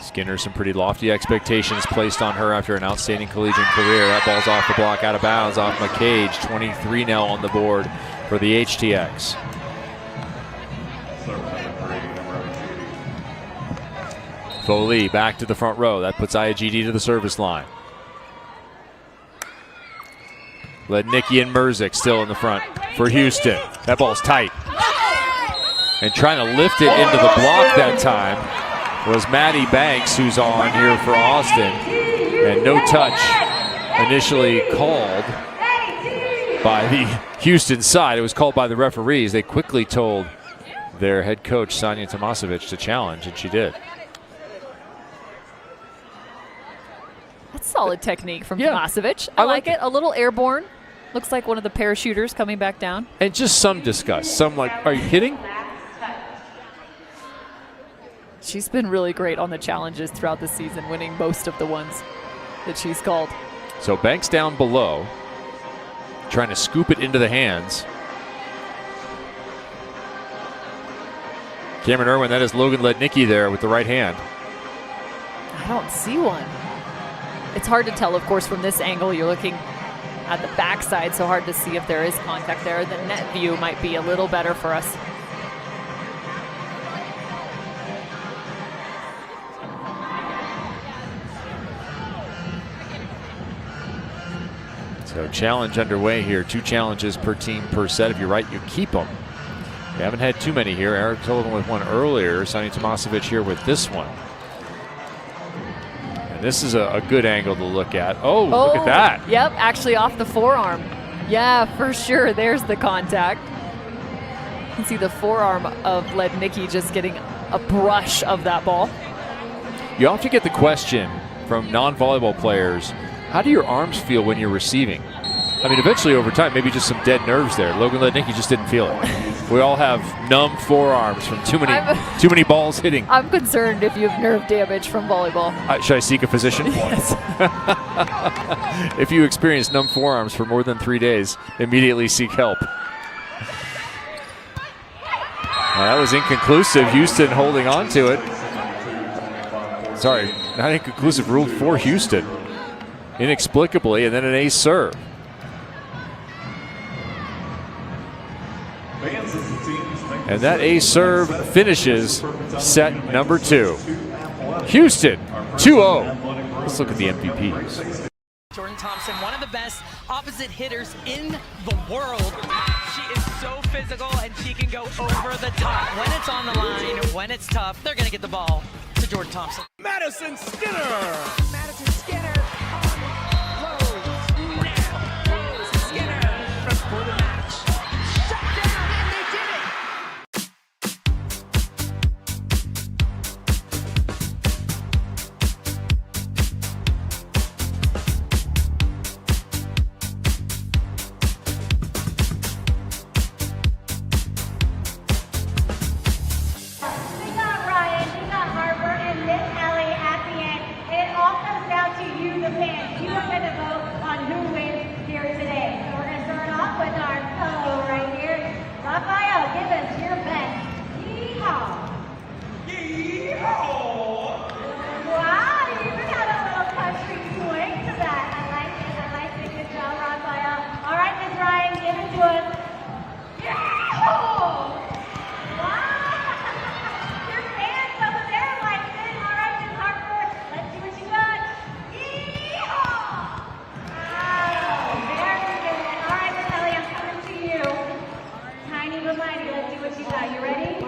Skinner, some pretty lofty expectations placed on her after an outstanding collegiate career. That ball's off the block, out of bounds, off McCage. 23 now on the board for the HTX. Foley back to the front row. That puts Ayajidi to the service line. Lednicki and Merzik still in the front for Houston. That ball's tight. And trying to lift it into the block that time was Maddie Banks, who's on here for Austin. And no touch initially called by the Houston side. It was called by the referees. They quickly told their head coach, Sanja Tomasevic, to challenge, and she did. That's solid technique from Tomasevic. I like it. A little airborne. Looks like one of the parachuters coming back down. And just some disgust. Some like, are you kidding? She's been really great on the challenges throughout the season, winning most of the ones that she's called. So Banks down below, trying to scoop it into the hands. Cameron Irwin, that is Logan Lednicki there with the right hand. I don't see one. It's hard to tell, of course, from this angle. You're looking at the backside, so hard to see if there is contact there. The net view might be a little better for us. So challenge underway here. 2 challenges per team per set. If you're right, you keep them. We haven't had too many here. Eric Sullivan with one earlier. Sanja Tomasevic here with this one. And This is a good angle to look at. Oh, look at that. Yep, actually off the forearm. Yeah, for sure. There's the contact. You can see the forearm of Lednicki just getting a brush of that ball. You often get the question from non-volleyball players, how do your arms feel when you're receiving? I mean, eventually over time, maybe just some dead nerves there. Logan Lednicki just didn't feel it. We all have numb forearms from too many balls hitting. I'm concerned if you have nerve damage from volleyball. Should I seek a physician? Yes. If you experience numb forearms for more than 3 days, immediately seek help. That was inconclusive. Houston holding on to it. Sorry, not inconclusive, ruled for Houston. Inexplicably, and then an ace serve. And that ace serve finishes set number 2. Houston, 2-0. Let's look at the MVPs. Jordan Thompson, one of the best opposite hitters in the world. She is so physical and she can go over the top. When it's on the line, when it's tough, they're going to get the ball to Jordan Thompson. Madison Skinner! Madison Skinner on Rose. Rose Skinner for the match. Shut down and they did it! We got Ryan, we got Harper, and Miss Ellie at the end. And it all comes down to you, the fans. You are going to vote on who wins here today. So we're going to start off with our fellow right here. Raphael, give us your best. Yeehaw! Yeehaw! Wow, you even had a little country swing to that. I like it. I like it. Good job, Raphael. All right, Miss Ryan, give it to us. Yeehaw! Wow! Your fans over there like it. All right, Miss Harper, let's see what you got. Yeehaw! Wow, very good. All right, Miss Ellie, I'm coming to you. Tiny but mighty, let's see what you got. You ready?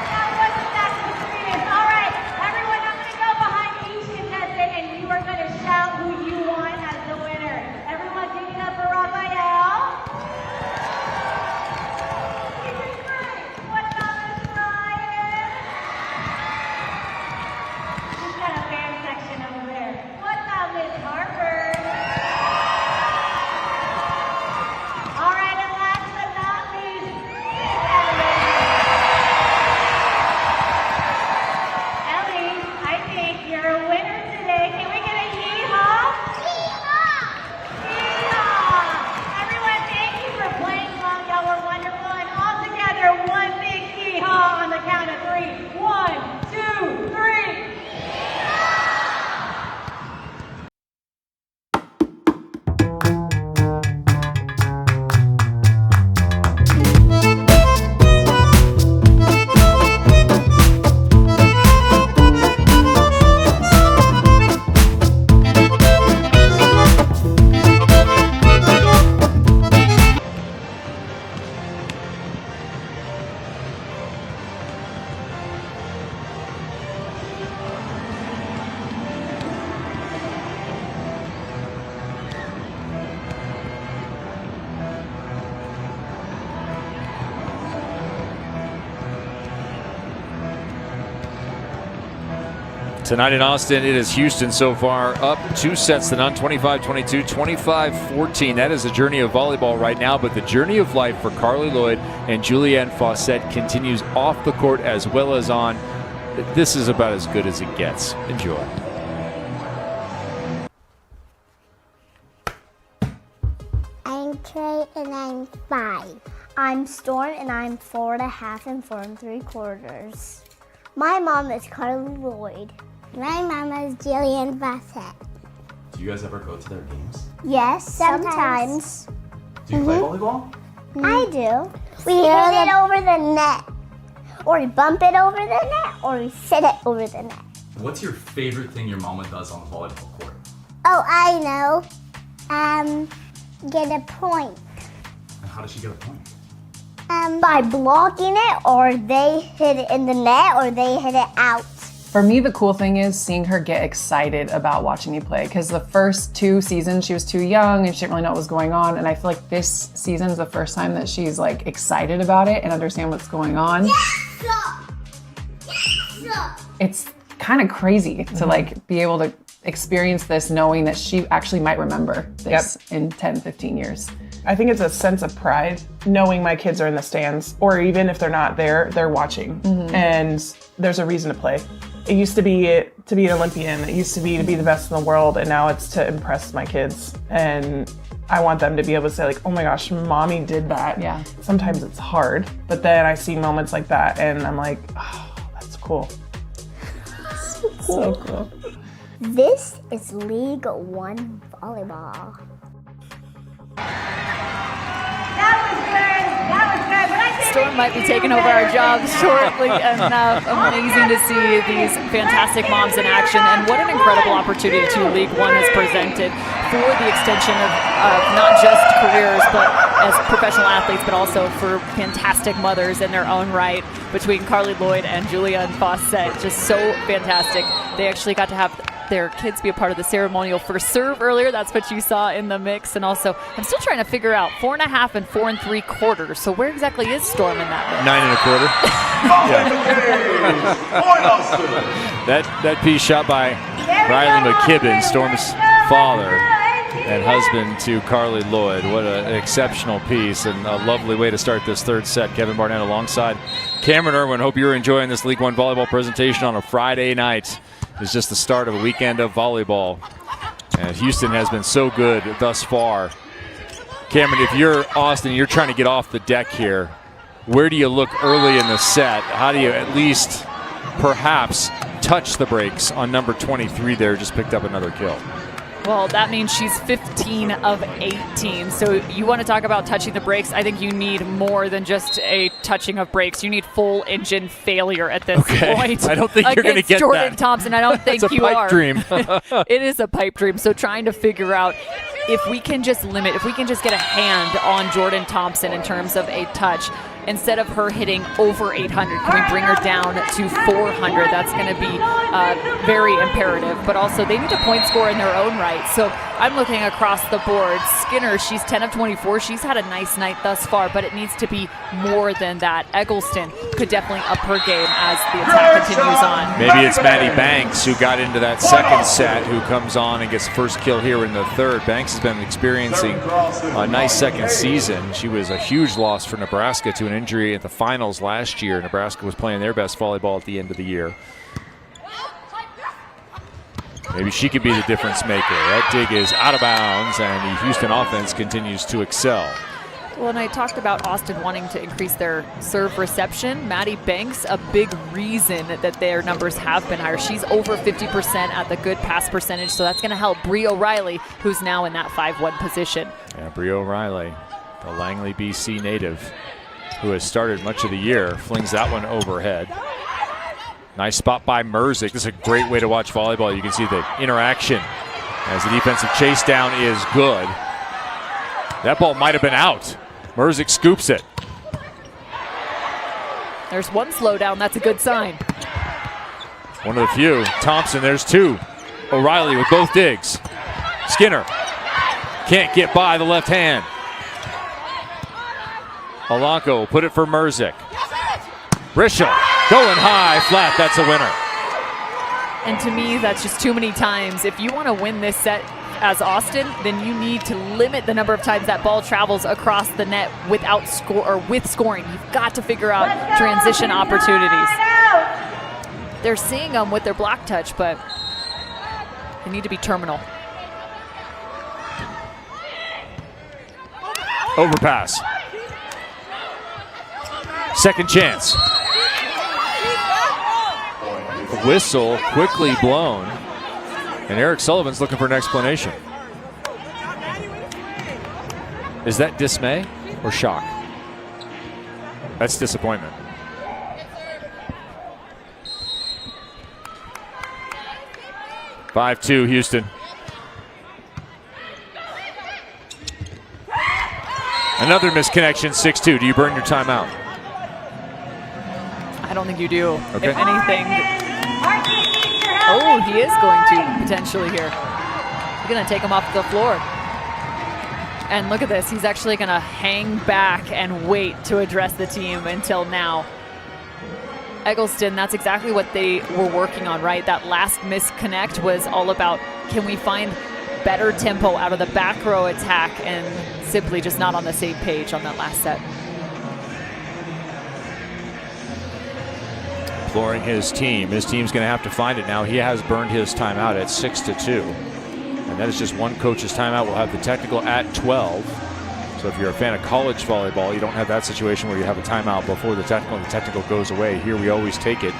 That wasn't that serious. All right, everyone, I'm going to go behind each contestant, and you are going to shout who you want as the winner. Everyone, give it up for Raphael. What about Miss Ryan? She's got a fan section over there. What about Miss Harper? All right, and last but not least, Miss Ellie, I think you're a winner today. Can we get a yeehaw? Yeehaw! Yeehaw! Everyone, thank you for playing along. Y'all were wonderful. And all together, one big yeehaw on the count of 3. 1, 2, 3. Tonight in Austin, it is Houston so far up 2 sets to none, 25-22, 25-14. That is the journey of volleyball right now, but the journey of life for Carly Lloyd and Julianne Fawcett continues off the court as well as on. This is about as good as it gets. Enjoy. I'm Trey and I'm 5. I'm Storm and I'm 4 1/2 and 4 3/4. My mom is Carly Lloyd. My mom is Jillian Bassett. Do you guys ever go to their games? Yes, sometimes. Do you play volleyball? I do. We hit it over the net, or we bump it over the net, or we sit it over the net. What's your favorite thing your mama does on the volleyball court? Oh, I know. Get a point. And how does she get a point? By blocking it, or they hit it in the net, or they hit it out. For me, the cool thing is seeing her get excited about watching me play, because the first 2 seasons she was too young and she didn't really know what was going on, and I feel like this season is the first time that she's like excited about it and understand what's going on. It's kind of crazy to like be able to experience this knowing that she actually might remember this in 10, 15 years. I think it's a sense of pride knowing my kids are in the stands, or even if they're not there, they're watching. And there's a reason to play. It used to be an Olympian. It used to be the best in the world, and now it's to impress my kids. And I want them to be able to say like, oh my gosh, mommy did that. Yeah. Sometimes it's hard, but then I see moments like that and I'm like, oh, that's cool. So cool. This is League 1 volleyball. That was good. But I think Storm might be taking over our jobs shortly enough. Amazing to see these fantastic moms in action, and what an incredible opportunity League One has presented for the extension of not just careers, but as professional athletes, but also for fantastic mothers in their own right, between Carly Lloyd and Julia and Fawcett. Just so fantastic. They actually got to have their kids be a part of the ceremonial first serve earlier. That's what you saw in the mix. And also, I'm still trying to figure out 4.5 and 4 3/4. So where exactly is Storm in that mix? 9 1/4. That piece shot by Riley McKibben, Storm's father and husband to Carly Lloyd. What an exceptional piece and a lovely way to start this third set. Kevin Barnett alongside Cameron Irwin. Hope you're enjoying this League One volleyball presentation on a Friday night. It's just the start of a weekend of volleyball. And Houston has been so good thus far. Cameron, if you're Austin, you're trying to get off the deck here, where do you look early in the set? How do you at least perhaps touch the brakes on number 23 there? Just picked up another kill. Well, that means she's 15 of 18. So you want to talk about touching the brakes? I think you need more than just a touching of brakes. You need full engine failure at this point. I don't think you're going to get Jordan that. Thompson, I don't think you are. It's a pipe dream. It is a pipe dream. So trying to figure out if we can just limit, if we can just get a hand on Jordan Thompson in terms of a touch, instead of her hitting over 800, can we bring her down to 400? That's going to be very imperative. But also, they need a point score in their own right. So I'm looking across the board. Skinner, she's 10 of 24. She's had a nice night thus far, but it needs to be more than that. Eggleston could definitely up her game as the attack continues on. Maybe it's Maddie Banks who got into that second set, who comes on and gets first kill here in the third. Banks has been experiencing a nice second season. She was a huge loss for Nebraska to an injury at the finals last year. Nebraska was playing their best volleyball at the end of the year. Maybe she could be the difference maker. That dig is out of bounds, and the Houston offense continues to excel. Well, and I talked about Austin wanting to increase their serve reception. Maddie Banks, a big reason that their numbers have been higher. She's over 50% at the good pass percentage, so that's going to help Bree O'Reilly, who's now in that 5-1 position. Yeah, Bree O'Reilly, the Langley, BC native, who has started much of the year, flings that one overhead. Nice spot by Merzick. This is a great way to watch volleyball. You can see the interaction as the defensive chase down is good. That ball might have been out. Merzick scoops it. There's one slowdown. That's a good sign. One of the few. Thompson, there's two. O'Reilly with both digs. Skinner can't get by the left hand. Alanko will put it for Merzick. Rischel going high, flat. That's a winner. And to me, that's just too many times. If you want to win this set as Austin, then you need to limit the number of times that ball travels across the net without score or with scoring. You've got to figure out transition opportunities. They're seeing them with their block touch, but they need to be terminal. Overpass. Second chance. The whistle quickly blown. And Eric Sullivan's looking for an explanation. Is that dismay or shock? That's disappointment. (5-2) Houston. Another misconnection, 6-2. Do you burn your timeout? I don't think you do. Okay. If anything. Oh, he is going to potentially here. He's going to take him off the floor. And look at this. He's actually going to hang back and wait to address the team until now. Eggleston, that's exactly what they were working on, right? That last misconnect was all about, can we find better tempo out of the back row attack, and simply just not on the same page on that last set. Imploring his team. His team's going to have to find it now. He has burned his timeout at 6-2. And that is just one coach's timeout. We'll have the technical at 12. So if you're a fan of college volleyball, you don't have that situation where you have a timeout before the technical goes away. Here we always take it.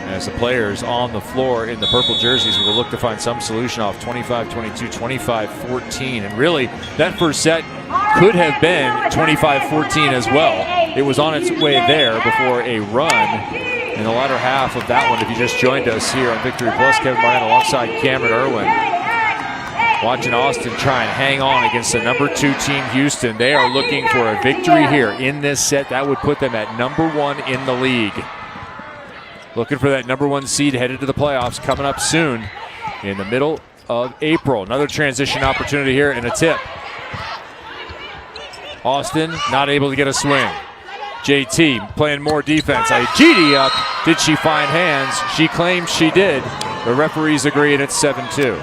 As the players on the floor in the purple jerseys will look to find some solution off 25-22, 25-14. And really, that first set could have been 25-14 as well. It was on its way there before a run in the latter half of that one. If you just joined us here on Victory Plus, Kevin Moran alongside Cameron Irwin. Watching Austin try and hang on against the number 2 team, Houston. They are looking for a victory here in this set. That would put them at number 1 in the league. Looking for that number 1 seed headed to the playoffs coming up soon in the middle of April. Another transition opportunity here and a tip. Austin not able to get a swing. JT playing more defense. Aijidi up. Did she find hands? She claims she did. The referees agree and it's 7-2.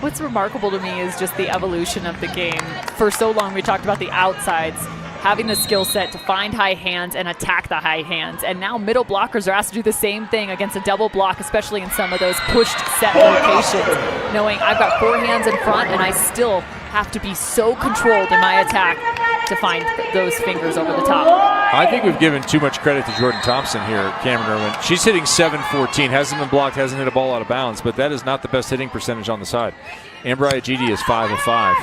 What's remarkable to me is just the evolution of the game. For so long we talked about the outsides, having the skill set to find high hands and attack the high hands. And now middle blockers are asked to do the same thing against a double block, especially in some of those pushed set locations, knowing I've got 4 hands in front and I still have to be so controlled in my attack to find those fingers over the top. I think we've given too much credit to Jordan Thompson here, Cameron Irwin. She's hitting .714, hasn't been blocked, hasn't hit a ball out of bounds, but that is not the best hitting percentage on the side. Amber Aijidi is 5 of 5.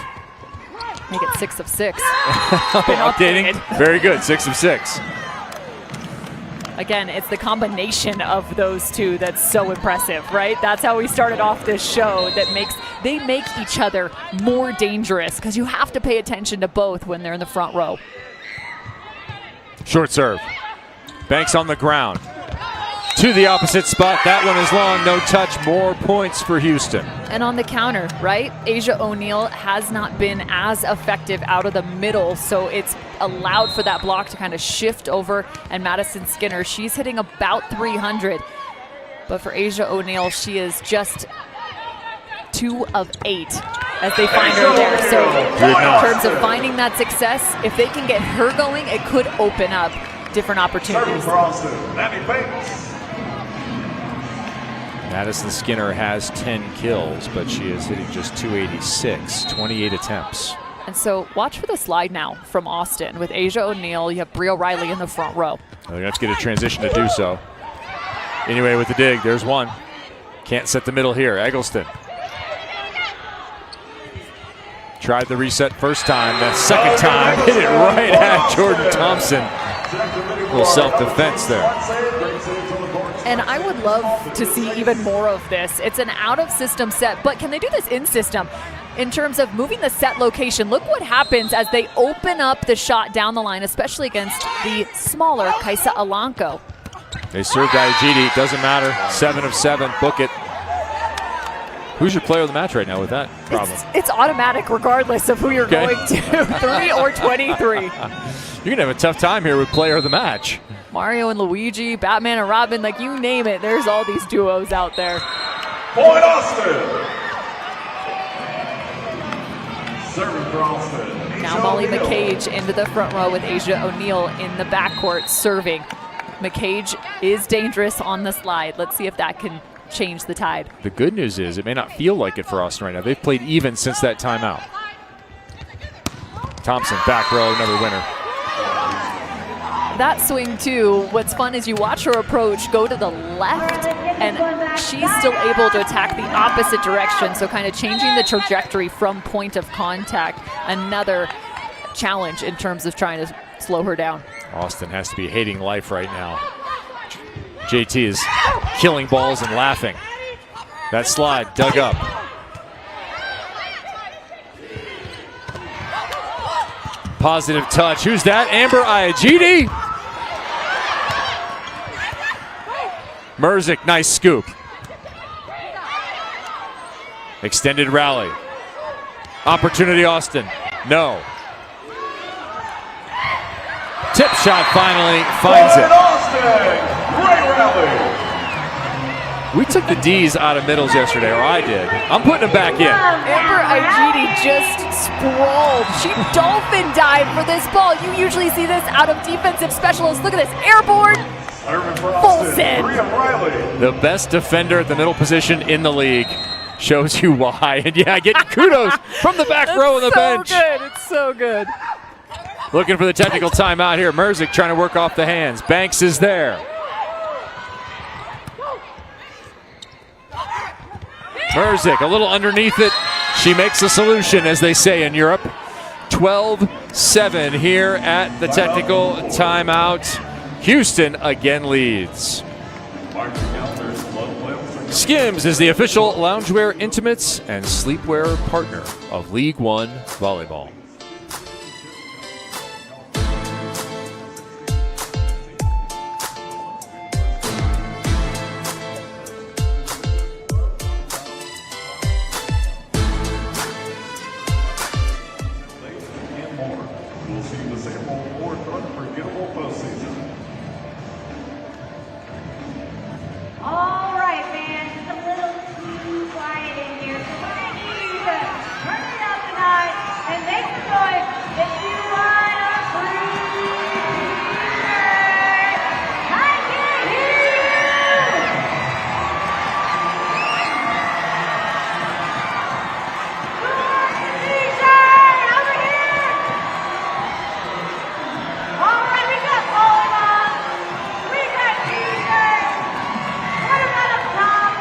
Make it 6 of 6. Updating. Very good, 6 of 6. Again, it's the combination of those two that's so impressive, right? That's how we started off this show. They make each other more dangerous because you have to pay attention to both when they're in the front row. Short serve. Banks on the ground. To the opposite spot. That one is long. No touch. More points for Houston. And on the counter, right? Asia O'Neal has not been as effective out of the middle, so it's allowed for that block to kind of shift over. And Madison Skinner, she's hitting about 300. But for Asia O'Neal, she is just 2 of 8 as they find her there. So in terms of finding that success, if they can get her going, it could open up different opportunities. Madison Skinner has 10 kills, but she is hitting just 286, 28 attempts. And so watch for the slide now from Austin. With Asia O'Neal, you have Bri O'Reilly in the front row. They're going to have to get a transition to do so. Anyway, with the dig, there's one. Can't set the middle here. Eggleston. Tried the reset first time. That second time, hit it right at Jordan Thompson. A little self-defense there. And I would love to see even more of this. It's an out-of-system set, but can they do this in-system? In terms of moving the set location, look what happens as they open up the shot down the line, especially against the smaller Kaisa Alanko. They served Aijidi. It doesn't matter. 7 of 7. Book it. Who's your player of the match right now with that problem? It's automatic regardless of who you're going to, 3 or 23. You're going to have a tough time here with player of the match. Mario and Luigi, Batman and Robin, like you name it, there's all these duos out there. Point Austin! Serving for Austin. Now Molly McCage into the front row with Asia O'Neal in the backcourt serving. McCage is dangerous on the slide. Let's see if that can change the tide. The good news is it may not feel like it for Austin right now. They've played even since that timeout. Thompson, back row, another winner. That swing too, what's fun is you watch her approach go to the left and she's still able to attack the opposite direction, so kind of changing the trajectory from point of contact. Another challenge in terms of trying to slow her down. Austin has to be hating life right now. JT is killing balls and laughing. That slide dug up. positive touch. Who's that? Amber Iagidi. Merzik, nice scoop. Extended rally. Opportunity, Austin. No. Tip shot finally finds it. Great rally. We took the D's out of middles yesterday, or I did. I'm putting them back in. Amber Iagidi just sprawled. She dolphin dived for this ball. You usually see this out of defensive specialists. Look at this, airborne. Full send. The best defender at the middle position in the league. Shows you why. And yeah, getting kudos from the back row of the bench. It's so good. It's so good. Looking for the technical timeout here. Merzik trying to work off the hands. Banks is there. Merzik a little underneath it. She makes a solution, as they say in Europe. 12-7 here at the technical timeout. Houston again leads. Skims is the official loungewear, intimates, and sleepwear partner of League One Volleyball. All right, man, it's a little too quiet in here, so we're going to need you to turn it up tonight and make some noise if you want to breathe. I can hear you! Who wants a t-shirt? Over here! All right, we got volleyball. We got t-shirts. What about up top?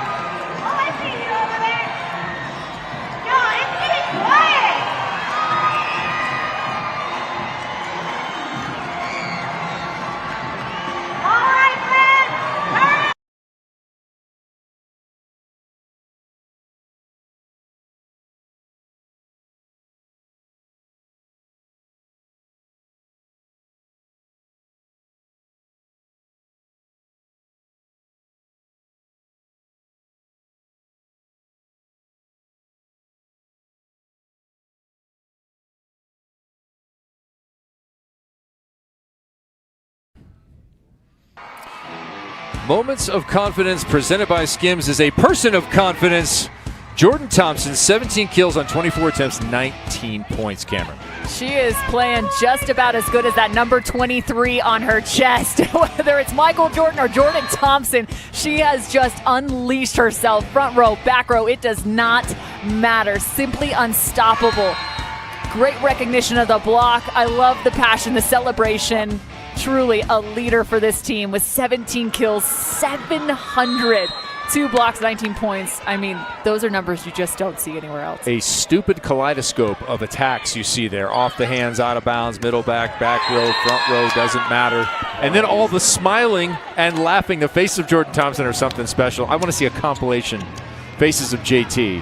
Oh, I see you over there. Yo, it's getting quiet. All right, man. Turn it. Moments of confidence presented by Skims is a person of confidence. Jordan Thompson, 17 kills on 24 attempts, 19 points, Cameron. She is playing just about as good as that number 23 on her chest. Whether it's Michael Jordan or Jordan Thompson, she has just unleashed herself. Front row, back row, it does not matter. Simply unstoppable. Great recognition of the block. I love the passion, the celebration. Truly a leader for this team with 17 kills, 700. 2 blocks, 19 points. I mean, those are numbers you just don't see anywhere else. A stupid kaleidoscope of attacks you see there. Off the hands, out of bounds, middle back, back row, front row, doesn't matter. And then all the smiling and laughing. The faces of Jordan Thompson are something special. I want to see a compilation. Faces of JT.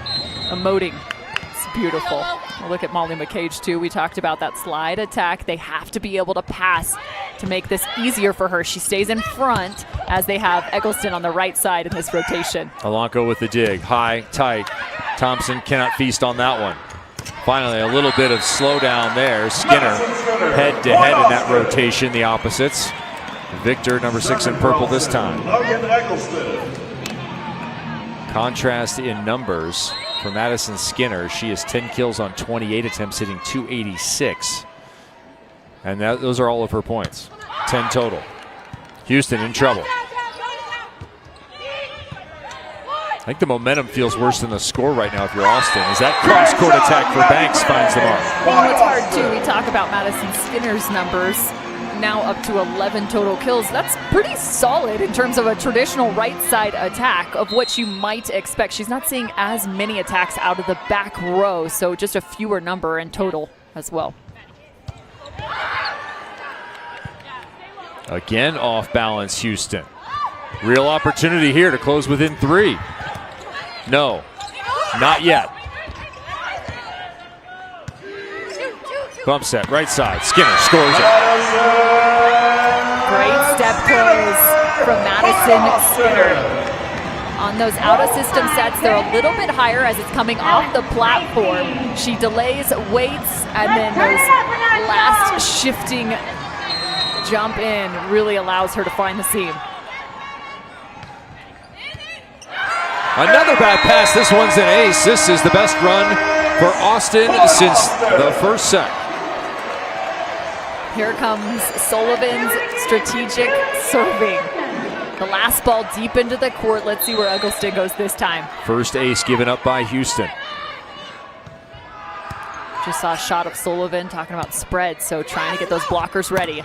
Emoting. It's beautiful. Look at Molly McCage, too. We talked about that slide attack. They have to be able to pass to make this easier for her. She stays in front as they have Eggleston on the right side in this rotation. Alanko with the dig. High, tight. Thompson cannot feast on that one. Finally, a little bit of slowdown there. Skinner head-to-head in that rotation, the opposites. Victor, number 6 in purple this time. Contrast in numbers for Madison Skinner. She has 10 kills on 28 attempts, hitting 286. And those are all of her points. 10 total. Houston in trouble. I think the momentum feels worse than the score right now if you're Austin. As that cross-court attack for Banks finds the mark. Well, it's hard, too. We talk about Madison Skinner's numbers. Now up to 11 total kills. That's pretty solid in terms of a traditional right side attack of what you might expect. She's not seeing as many attacks out of the back row, so just a fewer number in total as well. Again off balance, Houston. Real opportunity here to close within 3. No, not yet. Bump set, right side. Skinner scores it. Great step close from Madison Skinner. On those out-of-system sets, they're a little bit higher as it's coming off the platform. She delays, waits, and then those last shifting jump in really allows her to find the seam. Another bad pass. This one's an ace. This is the best run for Austin since the first set. Here comes Sullivan's strategic serving. The last ball deep into the court. Let's see where Eggleston goes this time. First ace given up by Houston. Just saw a shot of Sullivan talking about spread, so trying to get those blockers ready.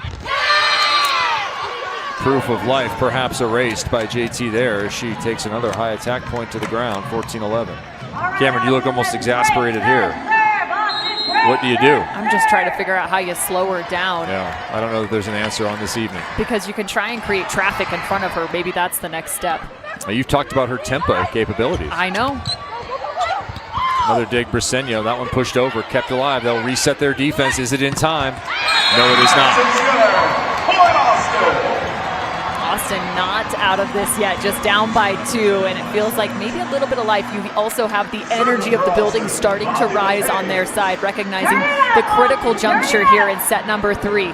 Proof of life perhaps erased by JT there as she takes another high attack point to the ground, 14-11. Cameron, you look almost exasperated here. What do you do? I'm just trying to figure out how you slow her down. Yeah, I don't know that there's an answer on this evening. Because you can try and create traffic in front of her. Maybe that's the next step. Now, you've talked about her tempo capabilities. I know. Another dig, Briseño. That one pushed over, kept alive. They'll reset their defense. Is it in time? No, it is not. Austin not out of this yet, just down by 2, and it feels like maybe a little bit of life. You also have the energy of the building starting to rise on their side, recognizing the critical juncture here in set number 3.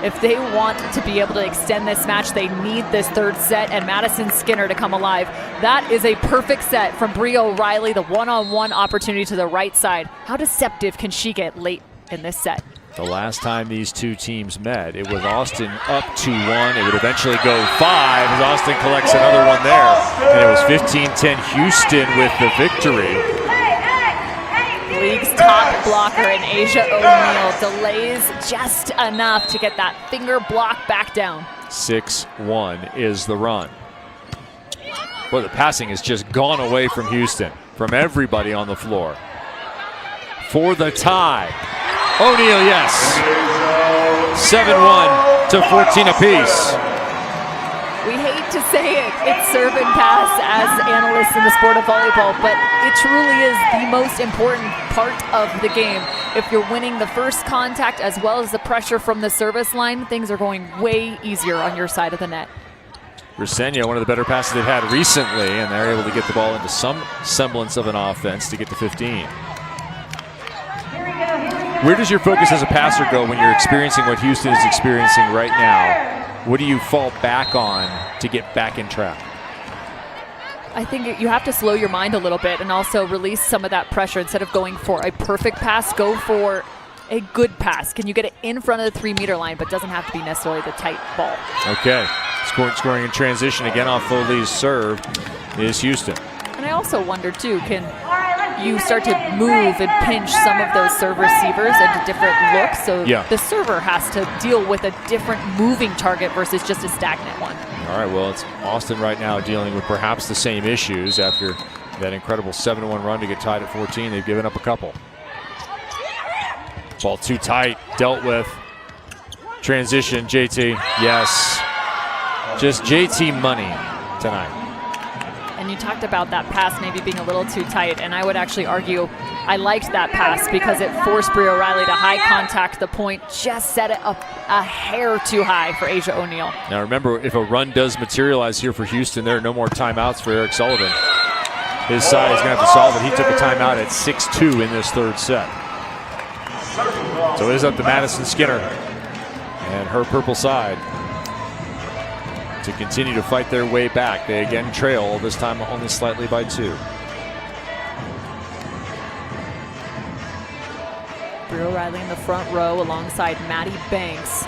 If they want to be able to extend this match, they need this third set and Madison Skinner to come alive. That is a perfect set from Bri O'Reilly, the one-on-one opportunity to the right side. How deceptive can she get late in this set? The last time these two teams met, it was Austin up 2-1. It would eventually go 5 as Austin collects another one there. And it was 15-10 Houston with the victory. League's top blocker in Asia O'Neal delays just enough to get that finger block back down. 6-1 is the run. Boy, the passing has just gone away from Houston, from everybody on the floor. For the tie. O'Neal, yes. 7-1 to 14 apiece. We hate to say it, it's serve and pass as analysts in the sport of volleyball, but it truly is the most important part of the game. If you're winning the first contact as well as the pressure from the service line, things are going way easier on your side of the net. Briseño, one of the better passes they've had recently, and they're able to get the ball into some semblance of an offense to get to 15. Where does your focus as a passer go when you're experiencing what Houston is experiencing right now? What do you fall back on to get back in track? I think you have to slow your mind a little bit and also release some of that pressure. Instead of going for a perfect pass, go for a good pass. Can you get it in front of the 3-meter line, but doesn't have to be necessarily the tight ball. Okay, scoring in transition again off Foley's serve is Houston. And I also wonder too, can you start to move and pinch some of those serve receivers into different looks, so the server has to deal with a different moving target versus just a stagnant one. All right, well, it's Austin right now dealing with perhaps the same issues after that incredible 7-1 run to get tied at 14. They've given up a couple. Ball too tight, dealt with. Transition, JT, yes. Just JT money tonight. And you talked about that pass maybe being a little too tight, and I would actually argue I liked that pass because it forced Bri O'Reilly to high contact the point, just set it up a hair too high for Asia O'Neal. Now remember, if a run does materialize here for Houston, there are no more timeouts for Eric Sullivan. His side is going to have to solve it. He took a timeout at 6-2 in this third set. So it is up to Madison Skinner and her purple side to continue to fight their way back. They again trail, this time only slightly by 2. Bri O'Reilly in the front row alongside Maddie Banks.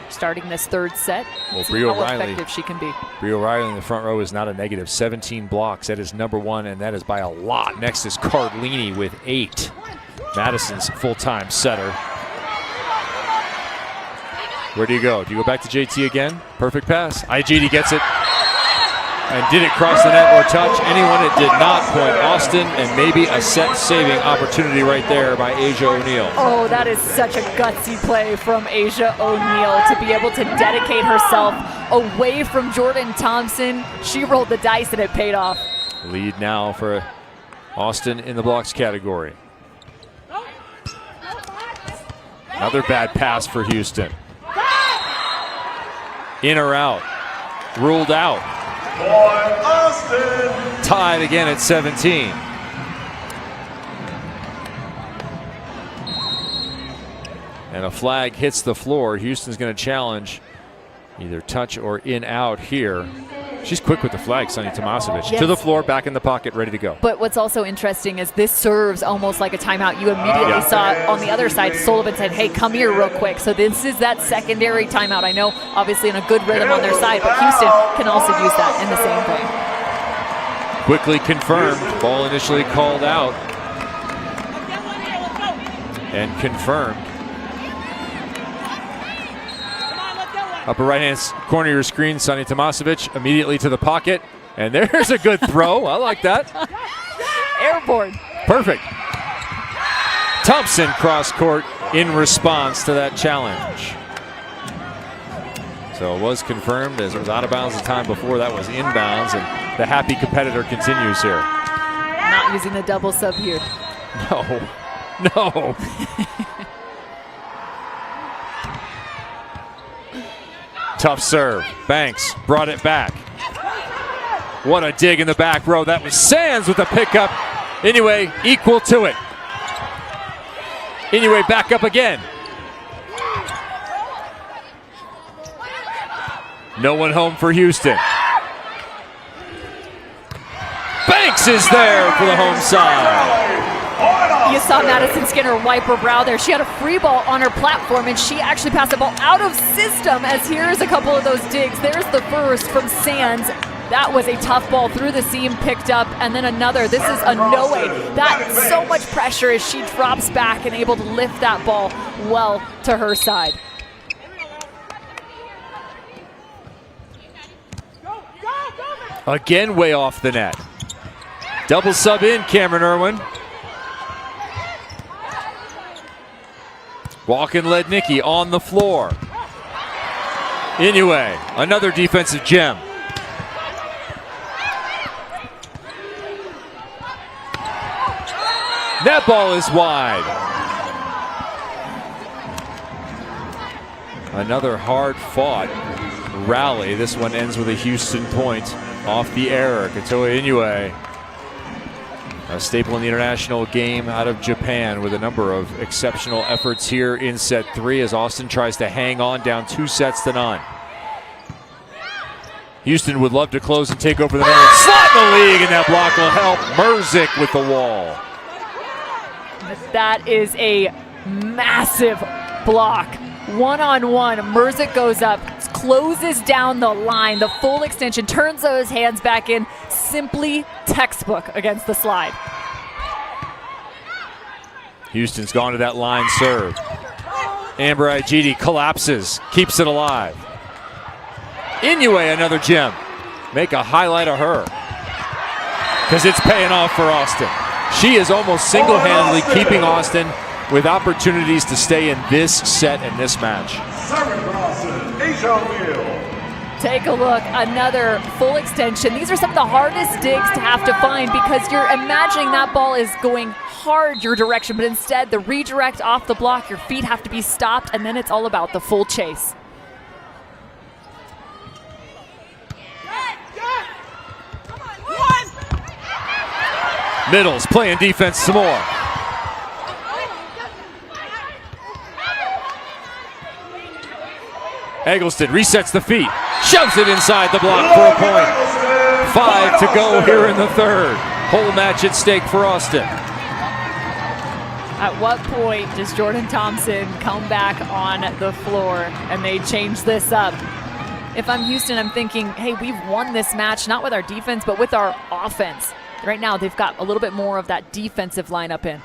Starting this third set. Well, see how effective she can be. Bri O'Reilly in the front row is not a negative. 17 blocks. That is number 1, and that is by a lot. Next is Cardlini with 8. Madison's full-time setter. Where do you go? Do you go back to JT again? Perfect pass. IGD gets it. And did it cross the net or touch? Anyone it did not. Point Austin, and maybe a set-saving opportunity right there by Asia O'Neal. Oh, that is such a gutsy play from Asia O'Neal to be able to dedicate herself away from Jordan Thompson. She rolled the dice and it paid off. Lead now for Austin in the blocks category. Another bad pass for Houston. In or out? Ruled out. Boy, Austin. Tied again at 17. And a flag hits the floor. Houston's going to challenge either touch or in out here. She's quick with the flag, Sonny Tomasevic. Yes. To the floor, back in the pocket, ready to go. But what's also interesting is this serves almost like a timeout. You immediately saw on the other side, Sullivan said, hey, come here real quick. So this is that secondary timeout. I know, obviously, in a good rhythm on their side, but Houston can also use that in the same thing. Quickly confirmed. Ball initially called out. And confirmed. Upper right-hand corner of your screen, Sonny Tomasevic immediately to the pocket. And there's a good throw. I like that. Airborne. Perfect. Thompson cross court in response to that challenge. So it was confirmed as it was out of bounds the time before. That was inbounds, and the happy competitor continues here. Not using the double sub here. No. Tough serve. Banks brought it back. What a dig in the back row. That was Sands with the pickup. Anyway, equal to it. Anyway, back up again. No one home for Houston. Banks is there for the home side. You saw Madison Skinner wipe her brow there. She had a free ball on her platform, and she actually passed the ball out of system, as here's a couple of those digs. There's the first from Sands. That was a tough ball through the seam, picked up, and then another. This is a no way. That's so much pressure as she drops back and able to lift that ball well to her side. Again, way off the net. Double sub in, Cameron Irwin. Walken led Nikki on the floor. Anyway, another defensive gem. That ball is wide. Another hard-fought rally. This one ends with a Houston point off the error. Katoa Inoue, a staple in the international game out of Japan, with a number of exceptional efforts here in set 3 as Austin tries to hang on, down 2-0. Houston would love to close and take over the middle. Slot in the league, and that block will help. Merzick with the wall. That is a massive block. One-on-one, Merzick goes up, closes down the line, the full extension, turns those hands back in. Simply textbook against the slide. Houston's gone to that line serve. Amber Igidi collapses, keeps it alive. Inoue, another gem. Make a highlight of her, because it's paying off for Austin. She is almost single-handedly keeping Austin with opportunities to stay in this set and this match. Take a look, another full extension. These are some of the hardest digs to have to find, because you're imagining that ball is going hard your direction, but instead the redirect off the block, your feet have to be stopped, and then it's all about the full chase. Middles playing defense some more. Eggleston resets the feet, shoves it inside the block for a point. 5 to go here in the third. Whole match at stake for Austin. At what point does Jordan Thompson come back on the floor and they change this up? If I'm Houston, I'm thinking, hey, we've won this match, not with our defense, but with our offense. Right now, they've got a little bit more of that defensive lineup in.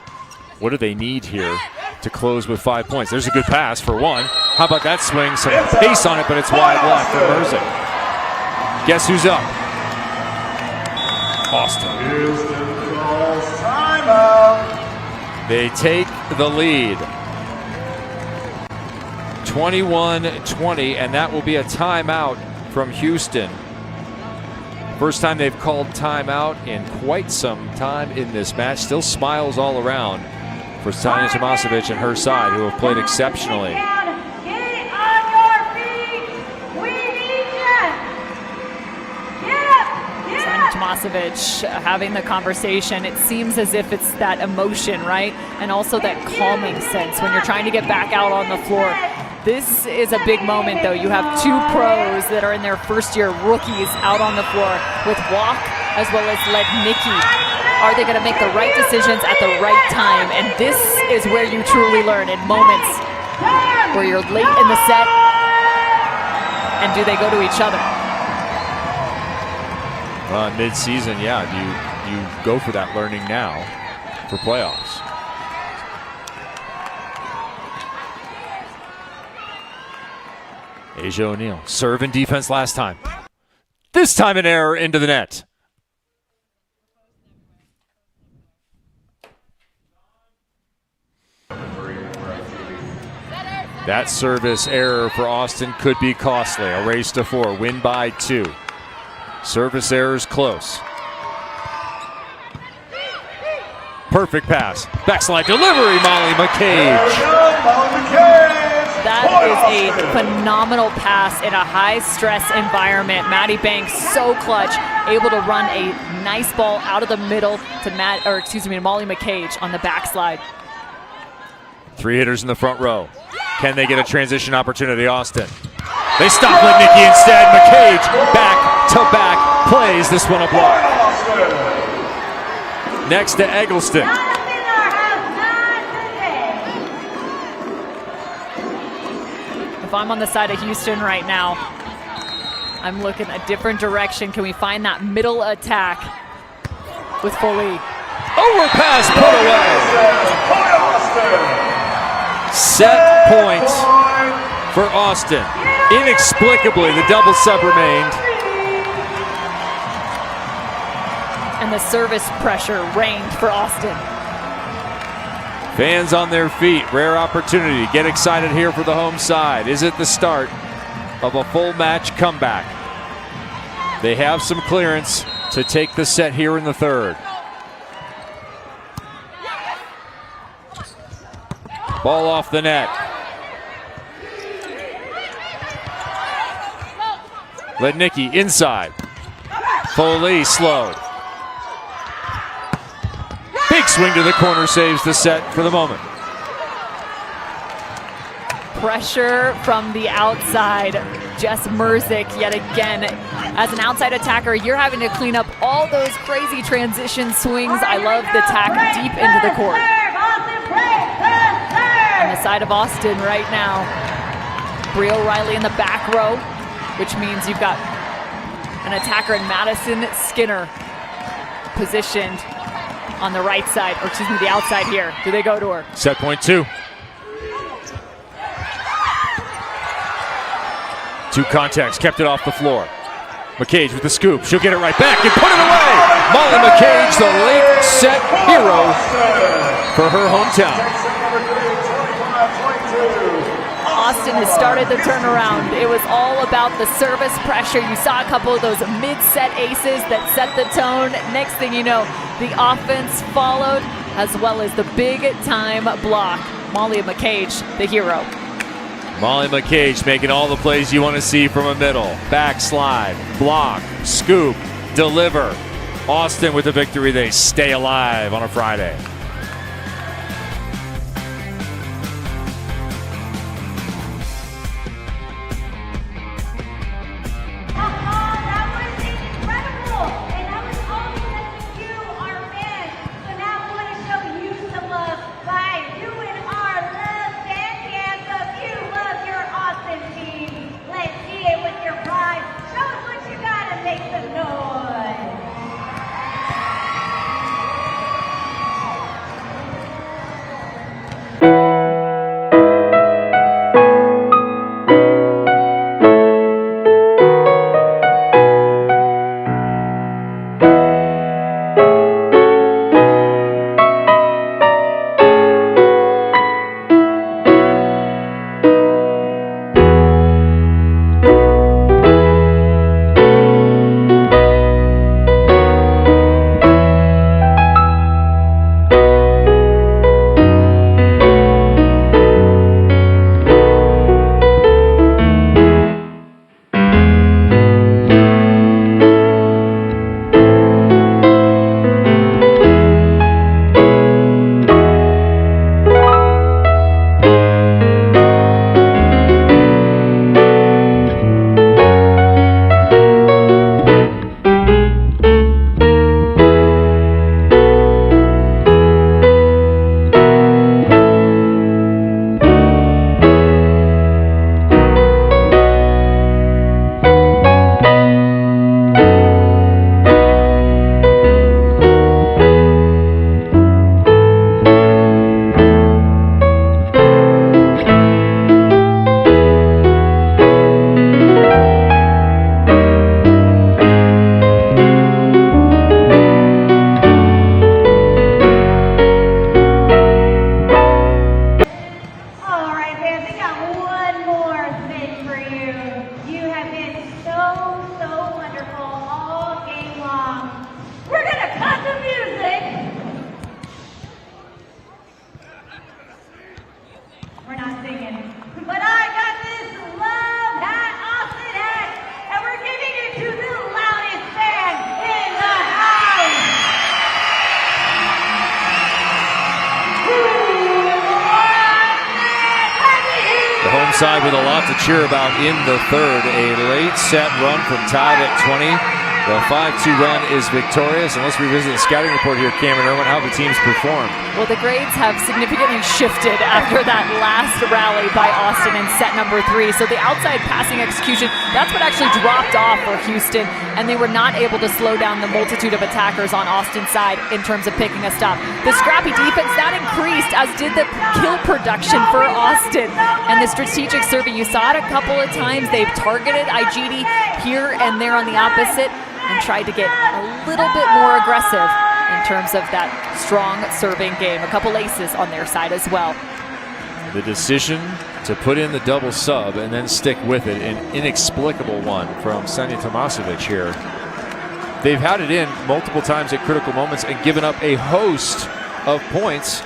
What do they need here to close with 5 points? There's a good pass for one. How about that swing? Some pace on it, but it's wide left for Merzick. Guess who's up? Austin. They take the lead. 21-20, and that will be a timeout from Houston. First time they've called timeout in quite some time in this match. Still smiles all around for Tanya Tomasevic and her side, who have played exceptionally. Get on your feet. We need you. Get up. Get Tanya up. Tomasevic having the conversation. It seems as if it's that emotion, right? And also that calming sense when you're trying to get back out on the floor. This is a big moment, though. You have two pros that are in their first year, rookies, out on the floor with Walk as well as Lednicki. Are they going to make the right decisions at the right time? And this is where you truly learn, in moments where you're late in the set. And do they go to each other? Mid-season, yeah, you go for that learning now for playoffs. Asia O'Neal, serve and defense last time. This time an error into the net. That service error for Austin could be costly. A race to 4, win by 2. Service errors close. Perfect pass. Backslide delivery, Molly McCage. That is a phenomenal pass in a high-stress environment. Maddie Banks so clutch, able to run a nice ball out of the middle to Molly McCage on the backslide. 3 hitters in the front row. Can they get a transition opportunity, Austin? They stop Lednicki instead. McCage back-to-back plays this one a block. Next to Eggleston. If I'm on the side of Houston right now, I'm looking a different direction. Can we find that middle attack with Foley? Overpass put away. Set point for Austin. Inexplicably, the double sub remained. And the service pressure reigned for Austin. Fans on their feet, rare opportunity. Get excited here for the home side. Is it the start of a full match comeback? They have some clearance to take the set here in the third. Ball off the net. Lednicki inside. Foley slowed. Big swing to the corner saves the set for the moment. Pressure from the outside. Jess Merzik yet again. As an outside attacker, you're having to clean up all those crazy transition swings. I love the tack deep into the court. On the side of Austin right now, Brie O'Reilly in the back row, which means you've got an attacker in Madison Skinner positioned on the right side, or excuse me, the outside here. Do they go to her? Set point 2. 2 contacts, kept it off the floor. McCage with the scoop. She'll get it right back and put it away. Molly McCage, the late set hero for her hometown. Austin has started the turnaround. It was all about the service pressure. You saw a couple of those mid-set aces that set the tone. Next thing you know, the offense followed, as well as the big-time block. Molly McCage, the hero. Molly McCage making all the plays you want to see from a middle. Backslide, block, scoop, deliver. Austin with the victory. They stay alive on a Friday. side with a lot to cheer about in the third. A late set run from tied at 20. The 5-2 run is victorious. And let's revisit the scouting report here, Cameron Irwin, how the teams performed. Well, the grades have significantly shifted after that last rally by Austin in set number 3. So the outside passing execution, that's what actually dropped off for Houston, and they were not able to slow down the multitude of attackers on Austin's side in terms of picking a stop. The scrappy defense, that increased, as did the kill production for Austin. And the strategic serving, you saw it a couple of times. They've targeted IGD here and there on the opposite, and tried to get a little bit more aggressive in terms of that strong serving game. A couple aces on their side as well. The decision to put in the double sub and then stick with it, an inexplicable one from Sanja Tomasevic here. They've had it in multiple times at critical moments and given up a host of points,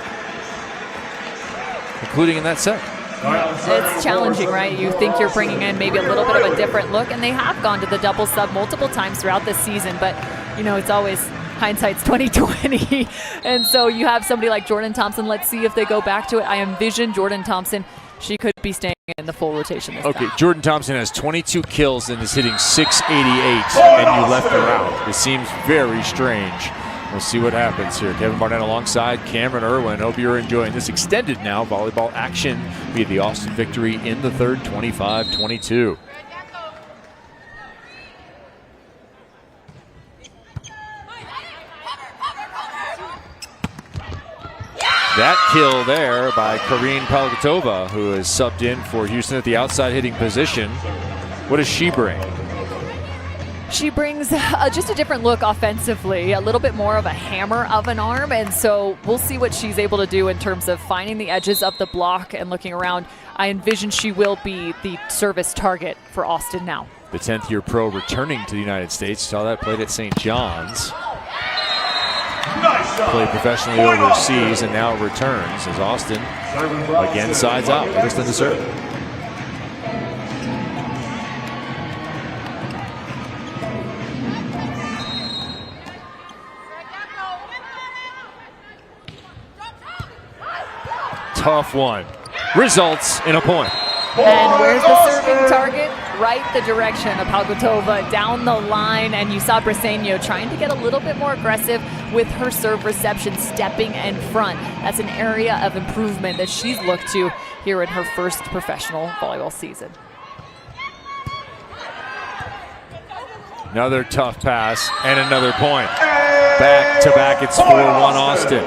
including in that set. It's challenging, right? You think you're bringing in maybe a little bit of a different look, and they have gone to the double sub multiple times throughout this season, but you know, it's always hindsight's 2020. And so you have somebody like Jordan Thompson. Let's see if they go back to it. I envision Jordan Thompson, she could be staying in the full rotation this time. Jordan Thompson has 22 kills and is hitting .688, and you left her out. It seems very strange. We'll see what happens here. Kevin Barnett alongside Cameron Irwin. Hope you're enjoying this extended now volleyball action via the Austin victory in the third, 25-22. That kill there by Karine Palgatova, who is subbed in for Houston at the outside hitting position. What does she bring? She brings just a different look offensively, a little bit more of a hammer of an arm, and so we'll see what she's able to do in terms of finding the edges of the block and looking around. I envision she will be the service target for Austin now. The 10th-year pro returning to the United States. Saw that played at St. John's. Played professionally overseas and now returns as Austin again sides out. Livingston to serve. Tough one. Results in a point. And where's the serving target? Right the direction of Palgatova, down the line, and you saw Briseño trying to get a little bit more aggressive with her serve reception, stepping in front. That's an area of improvement that she's looked to here in her first professional volleyball season. Another tough pass and another point. Back to back, it's 4-1 Austin.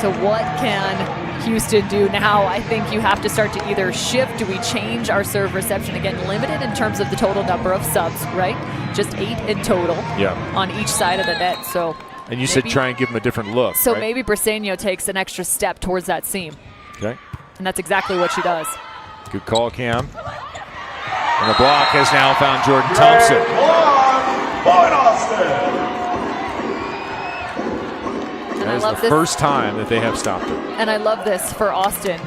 So what can Houston do now? I think you have to start to either shift. Do we change our serve reception? Again, limited in terms of the total number of subs, right? Just 8 in total on each side of the net. So, and you said try and give him a different look. So right? maybe Briseño takes an extra step towards that seam. Okay. And that's exactly what she does. Good call, Cam. And the block has now found Jordan Thompson. Point Austin. That is the first time that they have stopped it. And I love this for Austin.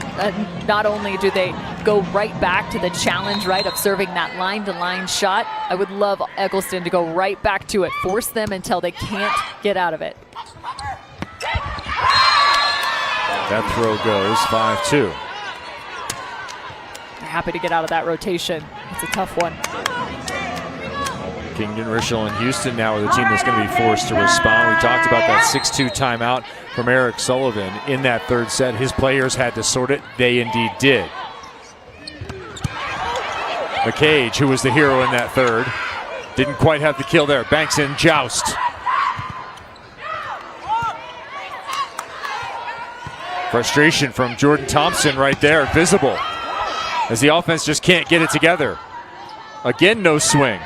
Not only do they go right back to the challenge, right, of serving that line-to-line shot, I would love Eggleston to go right back to it, force them until they can't get out of it. That throw goes 5-2. Happy to get out of that rotation. It's a tough one. Kingdon, Richel, and Houston now are the team that's going to be forced to respond. We talked about that 6-2 timeout from Eric Sullivan in that third set. His players had to sort it. They indeed did. McCage, who was the hero in that third, didn't quite have the kill there. Banks in joust. Frustration from Jordan Thompson right there, visible, as the offense just can't get it together. Again, no swing.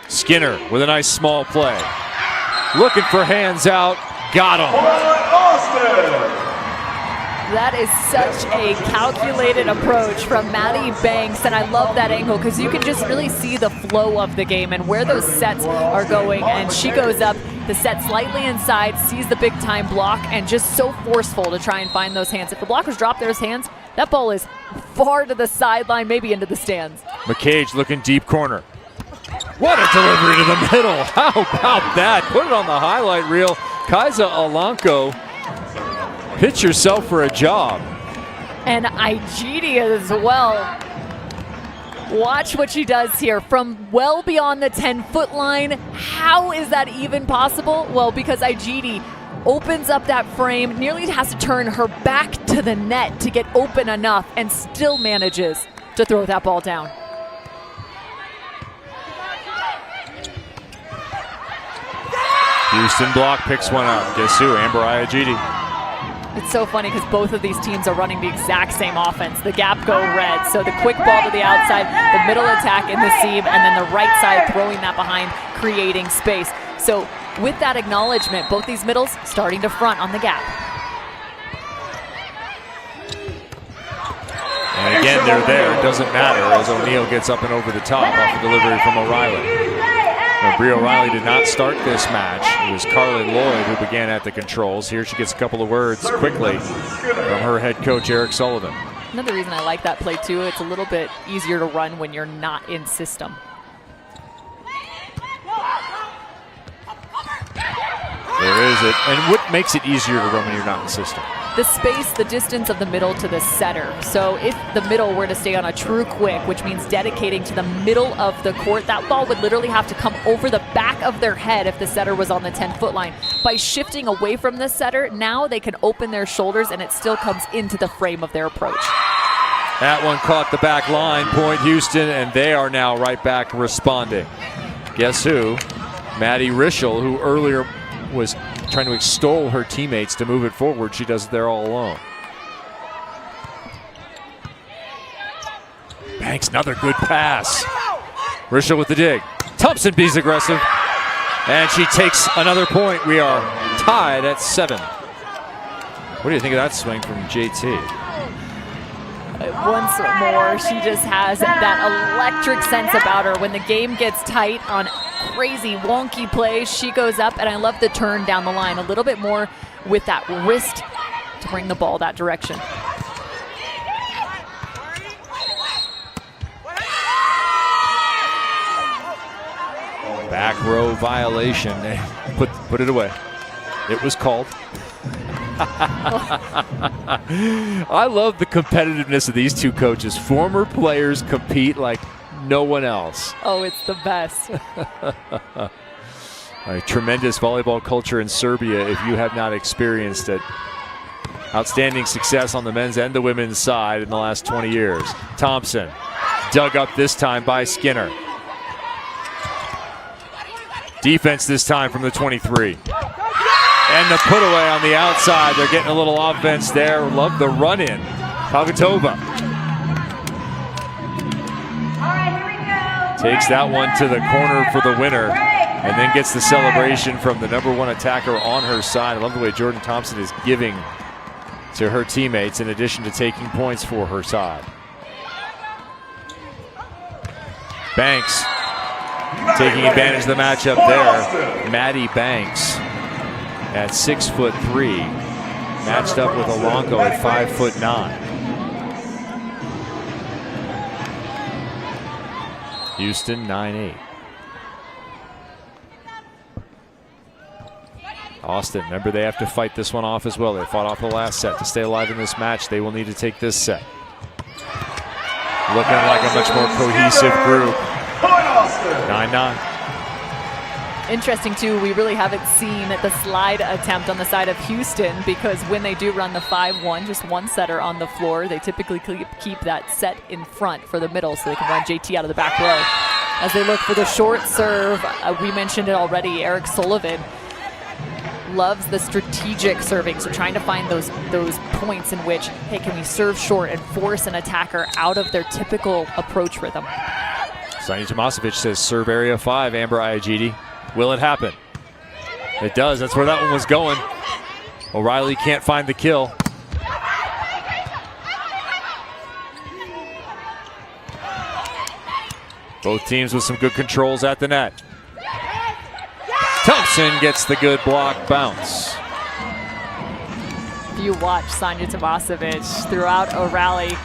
Skinner with a nice small play. Looking for hands out. Got him. That is such a calculated approach from Maddie Banks, and I love that angle because you can just really see the flow of the game and where those sets are going. And she goes up the set slightly inside, sees the big time block, and just so forceful to try and find those hands. If the blockers drop those hands, that ball is far to the sideline, maybe into the stands. McCage looking deep corner. What a delivery to the middle. How about that? Put it on the highlight reel. Kaisa Alanko Pitch yourself for a job. And Igidi as well. Watch what she does here from well beyond the 10-foot line. How is that even possible? Well, because Igidi opens up that frame, nearly has to turn her back to the net to get open enough, and still manages to throw that ball down. Houston block picks one up. Guess who? Amber Iagidi. It's so funny because both of these teams are running the exact same offense. The gap go red, so the quick ball to the outside, the middle attack in the seam, and then the right side throwing that behind, creating space. So with that acknowledgement, both these middles starting to front on the gap. And again, they're there. It doesn't matter as O'Neal gets up and over the top off a delivery from O'Reilly. Now, Brie O'Reilly did not start this match. It was Carly Lloyd who began at the controls. Here she gets a couple of words quickly from her head coach, Eric Sullivan. Another reason I like that play too, it's a little bit easier to run when you're not in system. There is it. And what makes it easier to run when you're not in system? The space, the distance of the middle to the setter. So if the middle were to stay on a true quick, which means dedicating to the middle of the court, that ball would literally have to come over the back of their head if the setter was on the 10-foot line. By shifting away from the setter, now they can open their shoulders and it still comes into the frame of their approach. That one caught the back line, point Houston, and they are now right back responding. Guess who? Maddie Rischel, who earlier was trying to extol her teammates to move it forward. She does it there all alone. Banks, another good pass. Rischel with the dig. Thompson bees aggressive. And she takes another point. We are tied at 7. What do you think of that swing from JT? Once more, she just has that electric sense about her. When the game gets tight on crazy wonky plays, she goes up, and I love the turn down the line a little bit more with that wrist to bring the ball that direction. Back row violation. Put it away. It was called. I love the competitiveness of these two coaches. Former players compete like no one else. Oh, it's the best. A tremendous volleyball culture in Serbia if you have not experienced it. Outstanding success on the men's and the women's side in the last 20 years. Thompson dug up this time by Skinner. Defense this time from the 23. And the put away on the outside. They're getting a little offense there. Love the run in. Pagotova takes that one to the corner for the winner and then gets the celebration from the #1 attacker on her side. I love the way Jordan Thompson is giving to her teammates in addition to taking points for her side. Banks taking advantage of the matchup there. Maddie Banks at 6'3", matched up with Alonco at 5'9". Houston 9-8. Austin, remember they have to fight this one off as well. They fought off the last set. To stay alive in this match, they will need to take this set. Looking like a much more cohesive group. 9-9. Interesting too, we really haven't seen the slide attempt on the side of Houston, because when they do run the 5-1, just one setter on the floor, they typically keep that set in front for the middle so they can run JT out of the back row. As they look for the short serve, we mentioned it already, Eric Sullivan loves the strategic serving, so trying to find those points in which, hey, can we serve short and force an attacker out of their typical approach rhythm. Sanya Tomasevic says serve area 5, Amber Iagidi. Will it happen? It does. That's where that one was going. O'Reilly can't find the kill. Both teams with some good controls at the net. Thompson gets the good block bounce. If you watch Sanya Tomasevic throughout a rally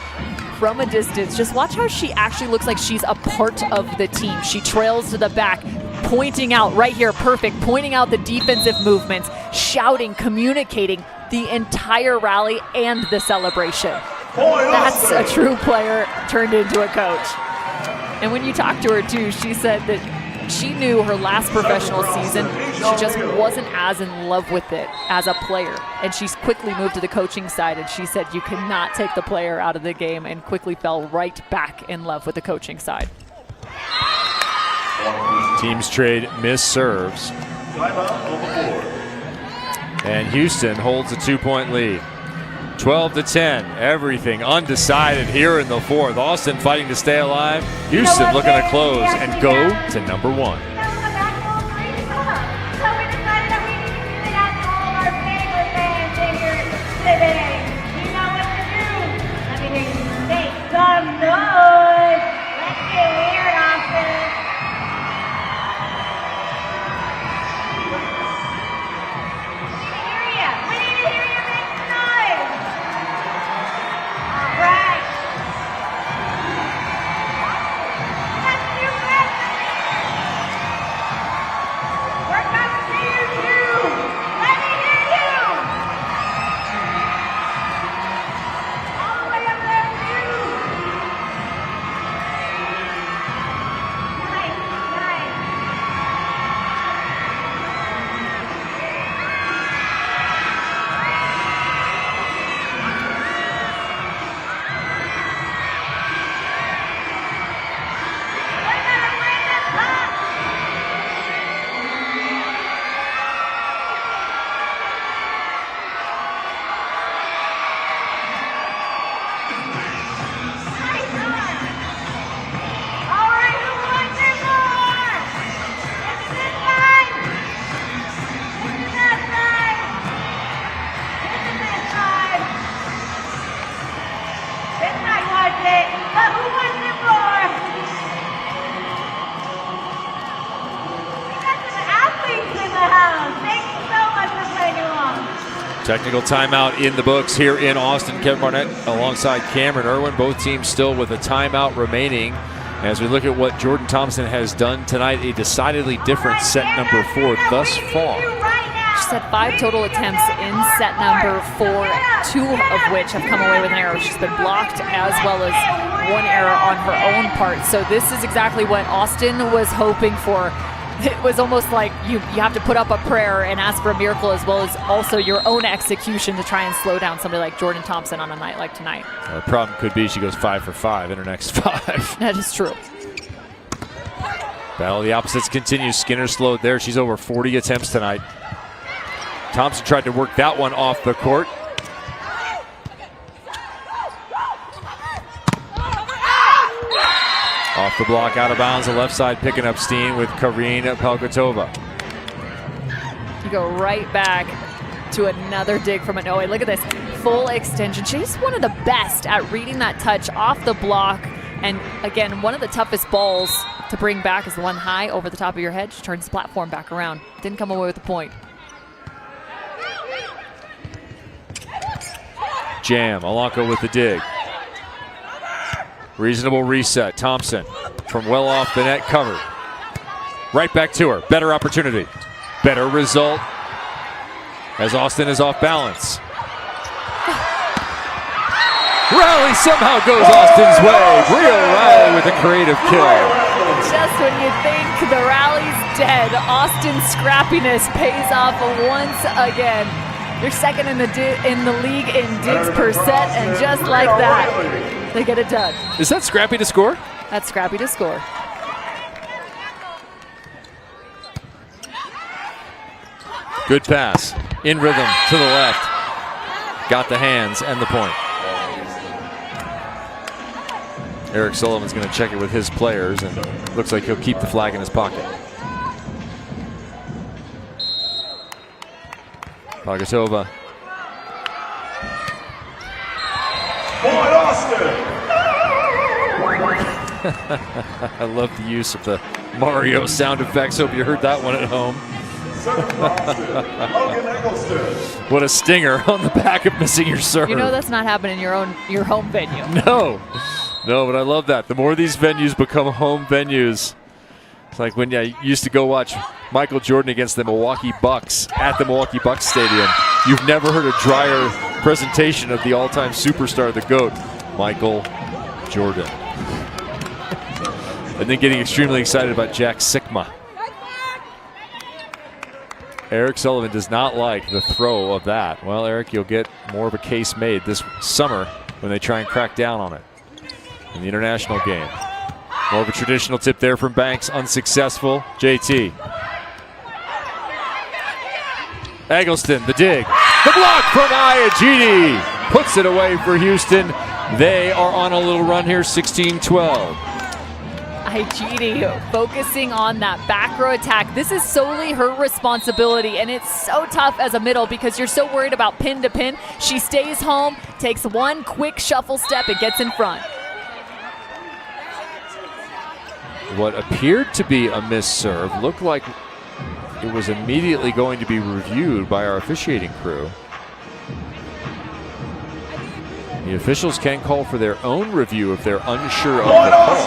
from a distance, just watch how she actually looks like she's a part of the team. She trails to the back, pointing out right here, perfect, pointing out the defensive movements, shouting, communicating. the entire rally and the celebration. That's a true player turned into a coach. And when you talk to her too, she said that she knew her last professional season, she just wasn't as in love with it as a player. And she's quickly moved to the coaching side, and she said you cannot take the player out of the game, and quickly fell right back in love with the coaching side. Teams trade missed serves. And Houston holds a 2-point lead. 12-10, everything undecided here in the fourth. Austin fighting to stay alive. Houston looking to close and go to number 1. Technical timeout in the books here in Austin. Kevin Barnett alongside Cameron Irwin. Both teams still with a timeout remaining. As we look at what Jordan Thompson has done tonight, a decidedly different set number 4 thus far. She's had 5 total attempts in set number 4, 2 of which have come away with an error. She's been blocked as well as 1 error on her own part. So this is exactly what Austin was hoping for. It was almost like you have to put up a prayer and ask for a miracle, as well as also your own execution to try and slow down somebody like Jordan Thompson on a night like tonight. The problem could be she goes 5 for 5 in her next 5. That is true. Battle of the opposites continues. Skinner slowed there. She's over 40 attempts tonight. Thompson tried to work that one off the court. Off the block, out of bounds, the left side picking up steam with Karine Palkatova. You go right back to another dig from Inoue. Look at this, full extension. She's one of the best at reading that touch off the block. And again, one of the toughest balls to bring back is the one high over the top of your head. She turns the platform back around. Didn't come away with the point. Jam, Alanko with the dig. Reasonable reset. Thompson from well off the net, covered. Right back to her. Better opportunity. Better result as Austin is off balance. Rally somehow goes Austin's way. Bria Riley with a creative kill. Just when you think the rally's dead, Austin's scrappiness pays off once again. They're second in the league in digs per set, and just like that, they get it done. Is that scrappy to score? That's scrappy to score. Good pass. In rhythm to the left. Got the hands and the point. Eric Sullivan's going to check it with his players, and looks like he'll keep the flag in his pocket. Palkatova. Point Austin! I love the use of the Mario sound effects. Hope you heard that one at home. What a stinger on the back of missing your serve. You know that's not happening in your home venue. No, but I love that. The more these venues become home venues, It's like when you used to go watch Michael Jordan against the Milwaukee Bucks at the Milwaukee Bucks Stadium. You've never heard a drier presentation of the all-time superstar, the GOAT, Michael Jordan. And then getting extremely excited about Jack Sikma. Eric Sullivan does not like the throw of that. Well, Eric, you'll get more of a case made this summer when they try and crack down on it in the international game. More of a traditional tip there from Banks, unsuccessful. JT. Eggleston, the dig. The block from Ayajidi. Puts it away for Houston. They are on a little run here, 16-12. Ayajidi focusing on that back row attack. This is solely her responsibility, and it's so tough as a middle because you're so worried about pin to pin. She stays home, takes one quick shuffle step, and gets in front. What appeared to be a missed serve looked like it was immediately going to be reviewed by our officiating crew. The officials can call for their own review if they're unsure of the call.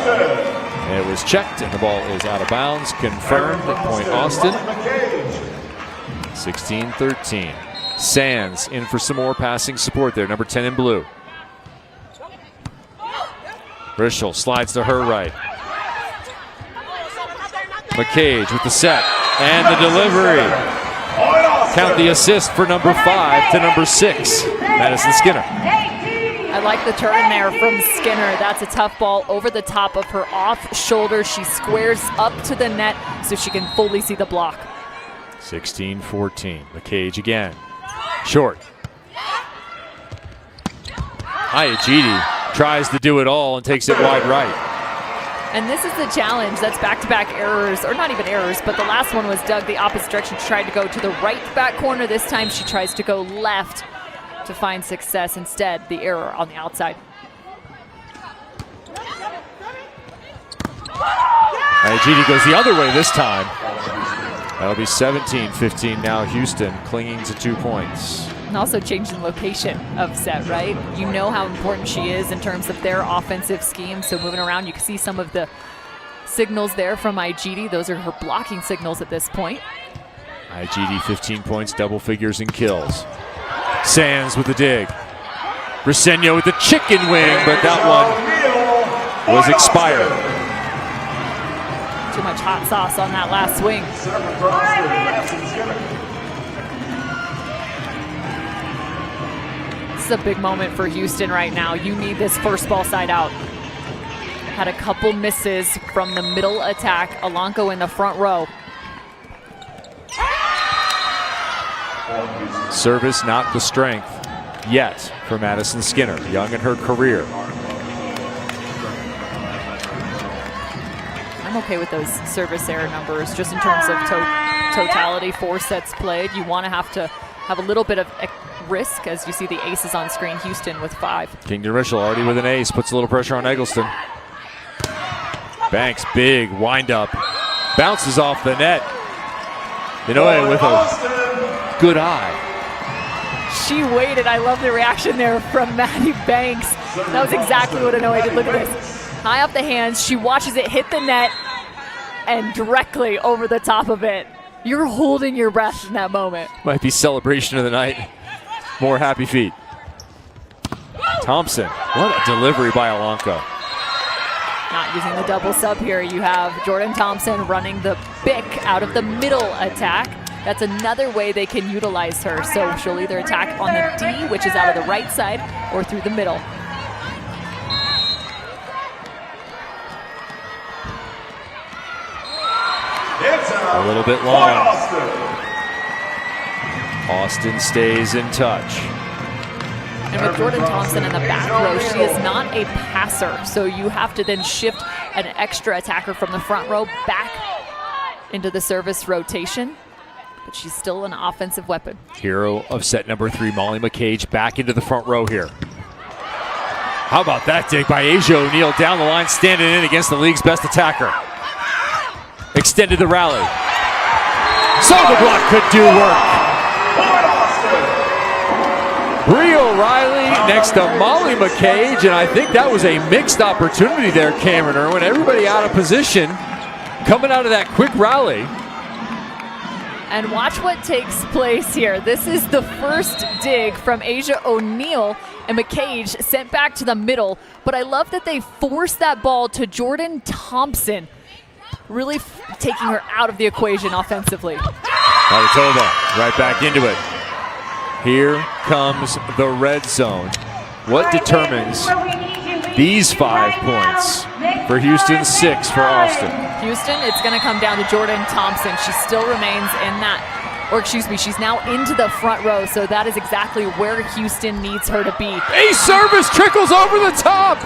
And it was checked, and the ball is out of bounds. Confirmed at Point Austin. 16-13. Sands in for some more passing support there, number 10 in blue. Rischel slides to her right. McCage with the set and the delivery. Count the assist for number 5 to number 6, Madison Skinner. I like the turn there from Skinner. That's a tough ball over the top of her off shoulder. She squares up to the net so she can fully see the block. 16-14. McCage again. Short. Ayajidi tries to do it all and takes it wide right. And this is the challenge. That's back-to-back errors, or not even errors, but the last one was dug the opposite direction. She tried to go to the right back corner. This time she tries to go left to find success. Instead, the error on the outside. Ayajidi goes the other way this time. That'll be 17-15 now. Houston clinging to 2 points. And also changing location of set, right? You know how important she is in terms of their offensive scheme. So moving around, you can see some of the signals there from Ayajidi. Those are her blocking signals at this point. Ayajidi 15 points, double figures in kills. Sands with the dig. Briseño with the chicken wing, but that one was expired. Too much hot sauce on that last swing. This is a big moment for Houston right now. You need this first ball side out. Had a couple misses from the middle attack. Alanko in the front row. Service not the strength yet for Madison Skinner, young in her career. I'm okay with those service error numbers just in terms of totality, 4 sets played. You want to have a little bit of risk as you see the aces on screen. Houston with 5. Kingdon Rischel already with an ace, puts a little pressure on Eggleston. Banks, big wind up, bounces off the net. Inoue with a good eye. She waited. I love the reaction there from Maddie Banks. That was exactly what Inoue did. Look at this. High off the hands, she watches it hit the net and directly over the top of it. You're holding your breath in that moment. Might be celebration of the night. More happy feet. Thompson, what a delivery by Alanko. Not using the double sub here. You have Jordan Thompson running the Bick out of the middle attack. That's another way they can utilize her. So she'll either attack on the D, which is out of the right side, or through the middle. A little bit long. Austin stays in touch. And with Jordan Thompson in the back row, she is not a passer. So you have to then shift an extra attacker from the front row back into the service rotation. But she's still an offensive weapon. Hero of set number 3, Molly McCage, back into the front row here. How about that dig by Asia O'Neal down the line, standing in against the league's best attacker. Extended the rally. So the block could do work. Brie O'Reilly next to Molly McCage, and I think that was a mixed opportunity there, Cameron Irwin. Everybody out of position. coming out of that quick rally. And watch what takes place here. This is the first dig from Asia O'Neal, and McCage sent back to the middle. But I love that they forced that ball to Jordan Thompson, really taking her out of the equation offensively. Navratilova right back into it. Here comes the red zone. What determines these 5 points for Houston, 6 for Austin? Houston, it's going to come down to Jordan Thompson. She still remains in that, or excuse me, she's now into the front row, so that is exactly where Houston needs her to be. A service trickles over the top.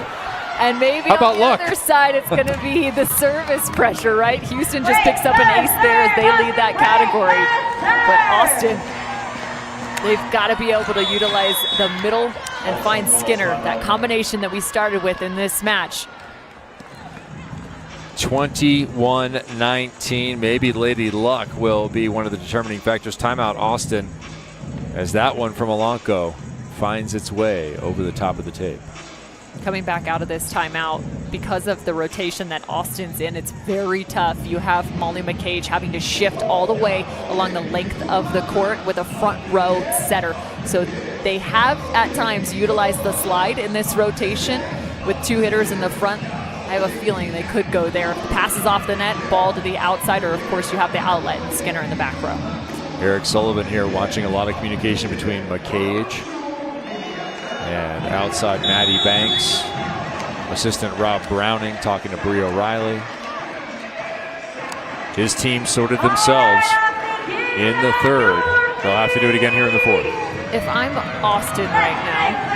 And maybe How about on the luck? other side, it's going to be the service pressure, right? Houston just picks up an ace there as they lead that category. But Austin, they've got to be able to utilize the middle and find Skinner, that combination that we started with in this match. 21-19. Maybe Lady Luck will be one of the determining factors. Timeout, Austin, as that one from Alanko finds its way over the top of the tape. Coming back out of this timeout, because of the rotation that Austin's in, it's very tough. You have Molly McCage having to shift all the way along the length of the court with a front row setter. So they have at times utilized the slide in this rotation with 2 hitters in the front. I have a feeling they could go there. If the pass is off the net, ball to the outside, or of course you have the outlet and Skinner in the back row. Eric Sullivan here watching a lot of communication between McCage and outside Maddie Banks. Assistant Rob Browning talking to Brie O'Reilly. His team sorted themselves in the third. They'll have to do it again here in the fourth. If I'm Austin right now,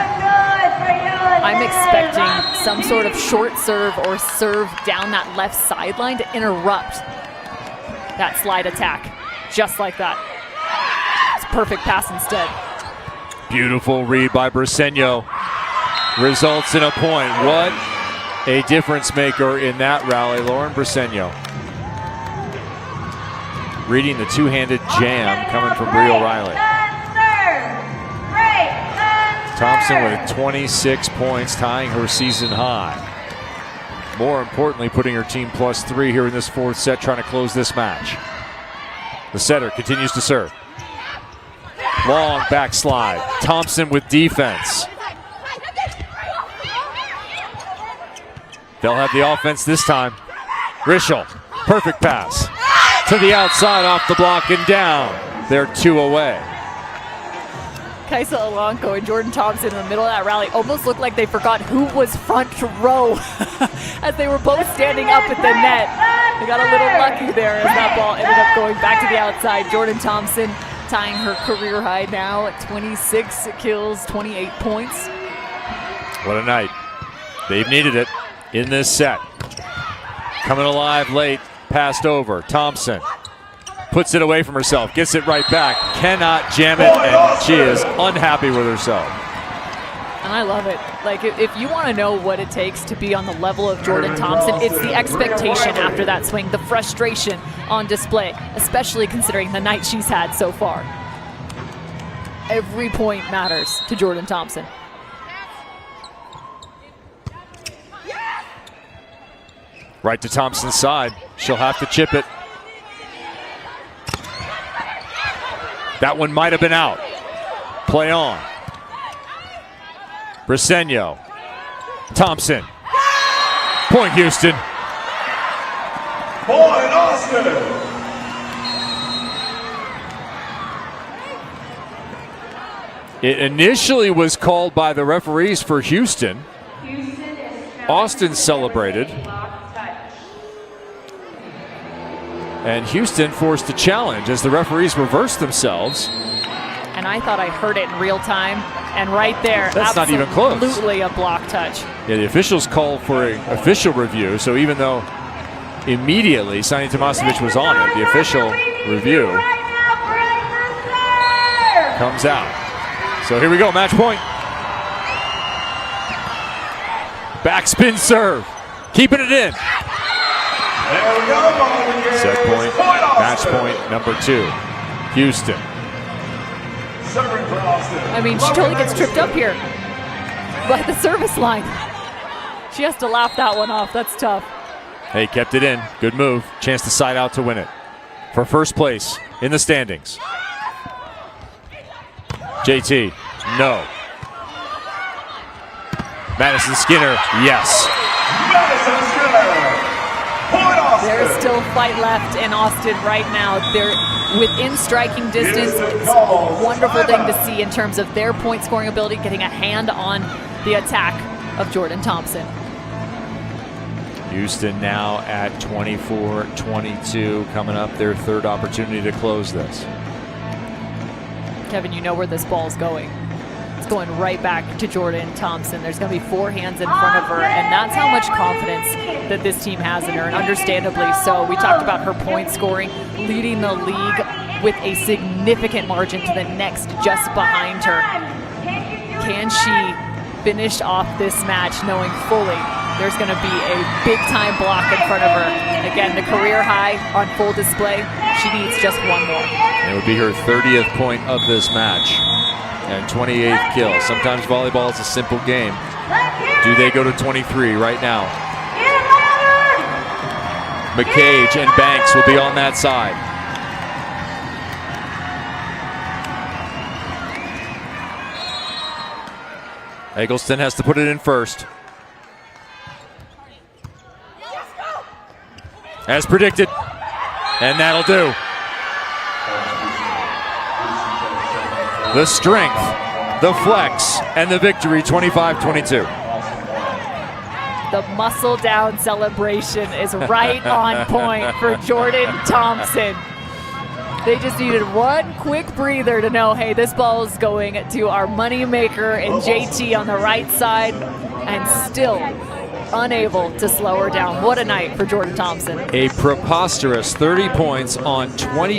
I'm expecting some sort of short serve or serve down that left sideline to interrupt that slide attack, just like that. It's a perfect pass instead. Beautiful read by Briseño. Results in a point. What a difference maker in that rally, Lauren Briseño. Reading the two-handed jam coming from Brie O'Reilly. Thompson with 26 points, tying her season high. More importantly, putting her team +3 here in this fourth set, trying to close this match. The setter continues to serve. Long backslide. Thompson with defense. They'll have the offense this time. Rischel, perfect pass. To the outside, off the block and down. They're 2 away. Kaisa Alanko and Jordan Thompson in the middle of that rally almost looked like they forgot who was front row as they were both standing up at the net. They got a little lucky there as that ball ended up going back to the outside. Jordan Thompson tying her career high now at 26 kills, 28 points. What a night. They've needed it in this set. Coming alive late, passed over. Thompson puts it away from herself, gets it right back, cannot jam it, and she is unhappy with herself. And I love it. Like, if you want to know what it takes to be on the level of Jordan Thompson, it's the expectation after that swing, the frustration on display, especially considering the night she's had so far. Every point matters to Jordan Thompson. Right to Thompson's side. She'll have to chip it. That one might have been out. Play on. Briseño. Thompson. Point Houston. Point Austin. It initially was called by the referees for Houston. Austin celebrated. And Houston forced a challenge as the referees reversed themselves. And I thought I heard it in real time. And right there, that's not even close. Absolutely a block touch. Yeah, the officials called for an official review. So even though immediately Sani Tomasevic was on it, the official review comes out. So here we go, match point. Backspin serve, keeping it in. There we go. Set point, match point number 2. Houston. Serving for Austin. I mean, she totally gets tripped up here by the service line. She has to laugh that one off. That's tough. They kept it in. Good move. Chance to side out to win it. For first place in the standings. JT, no. Madison Skinner, yes. Madison Skinner. Point Austin. There's still fight left in Austin right now. They're within striking distance. It's a wonderful thing to see in terms of their point scoring ability, getting a hand on the attack of Jordan Thompson. Houston now at 24-22, coming up their third opportunity to close this. Kevin, you know where this ball's going. It's going right back to Jordan Thompson. There's going to be 4 hands in front of her, and that's how much confidence that this team has in her, and understandably so. We talked about her point scoring, leading the league with a significant margin to the next just behind her. Can she finish off this match knowing fully there's going to be a big-time block in front of her? Again, the career high on full display. She needs just one more. It would be her 30th point of this match and 28th kill. Sometimes volleyball is a simple game. Do they go to 23 right now? McCage and Banks will be on that side. Eggleston has to put it in first. As predicted. And that'll do. The strength, the flex, and the victory, 25-22. The muscle down celebration is right on point for Jordan Thompson. They just needed one quick breather to know, hey, this ball is going to our money maker and JT on the right side, and still unable to slow her down. What a night for Jordan Thompson. A preposterous 30 points on 20.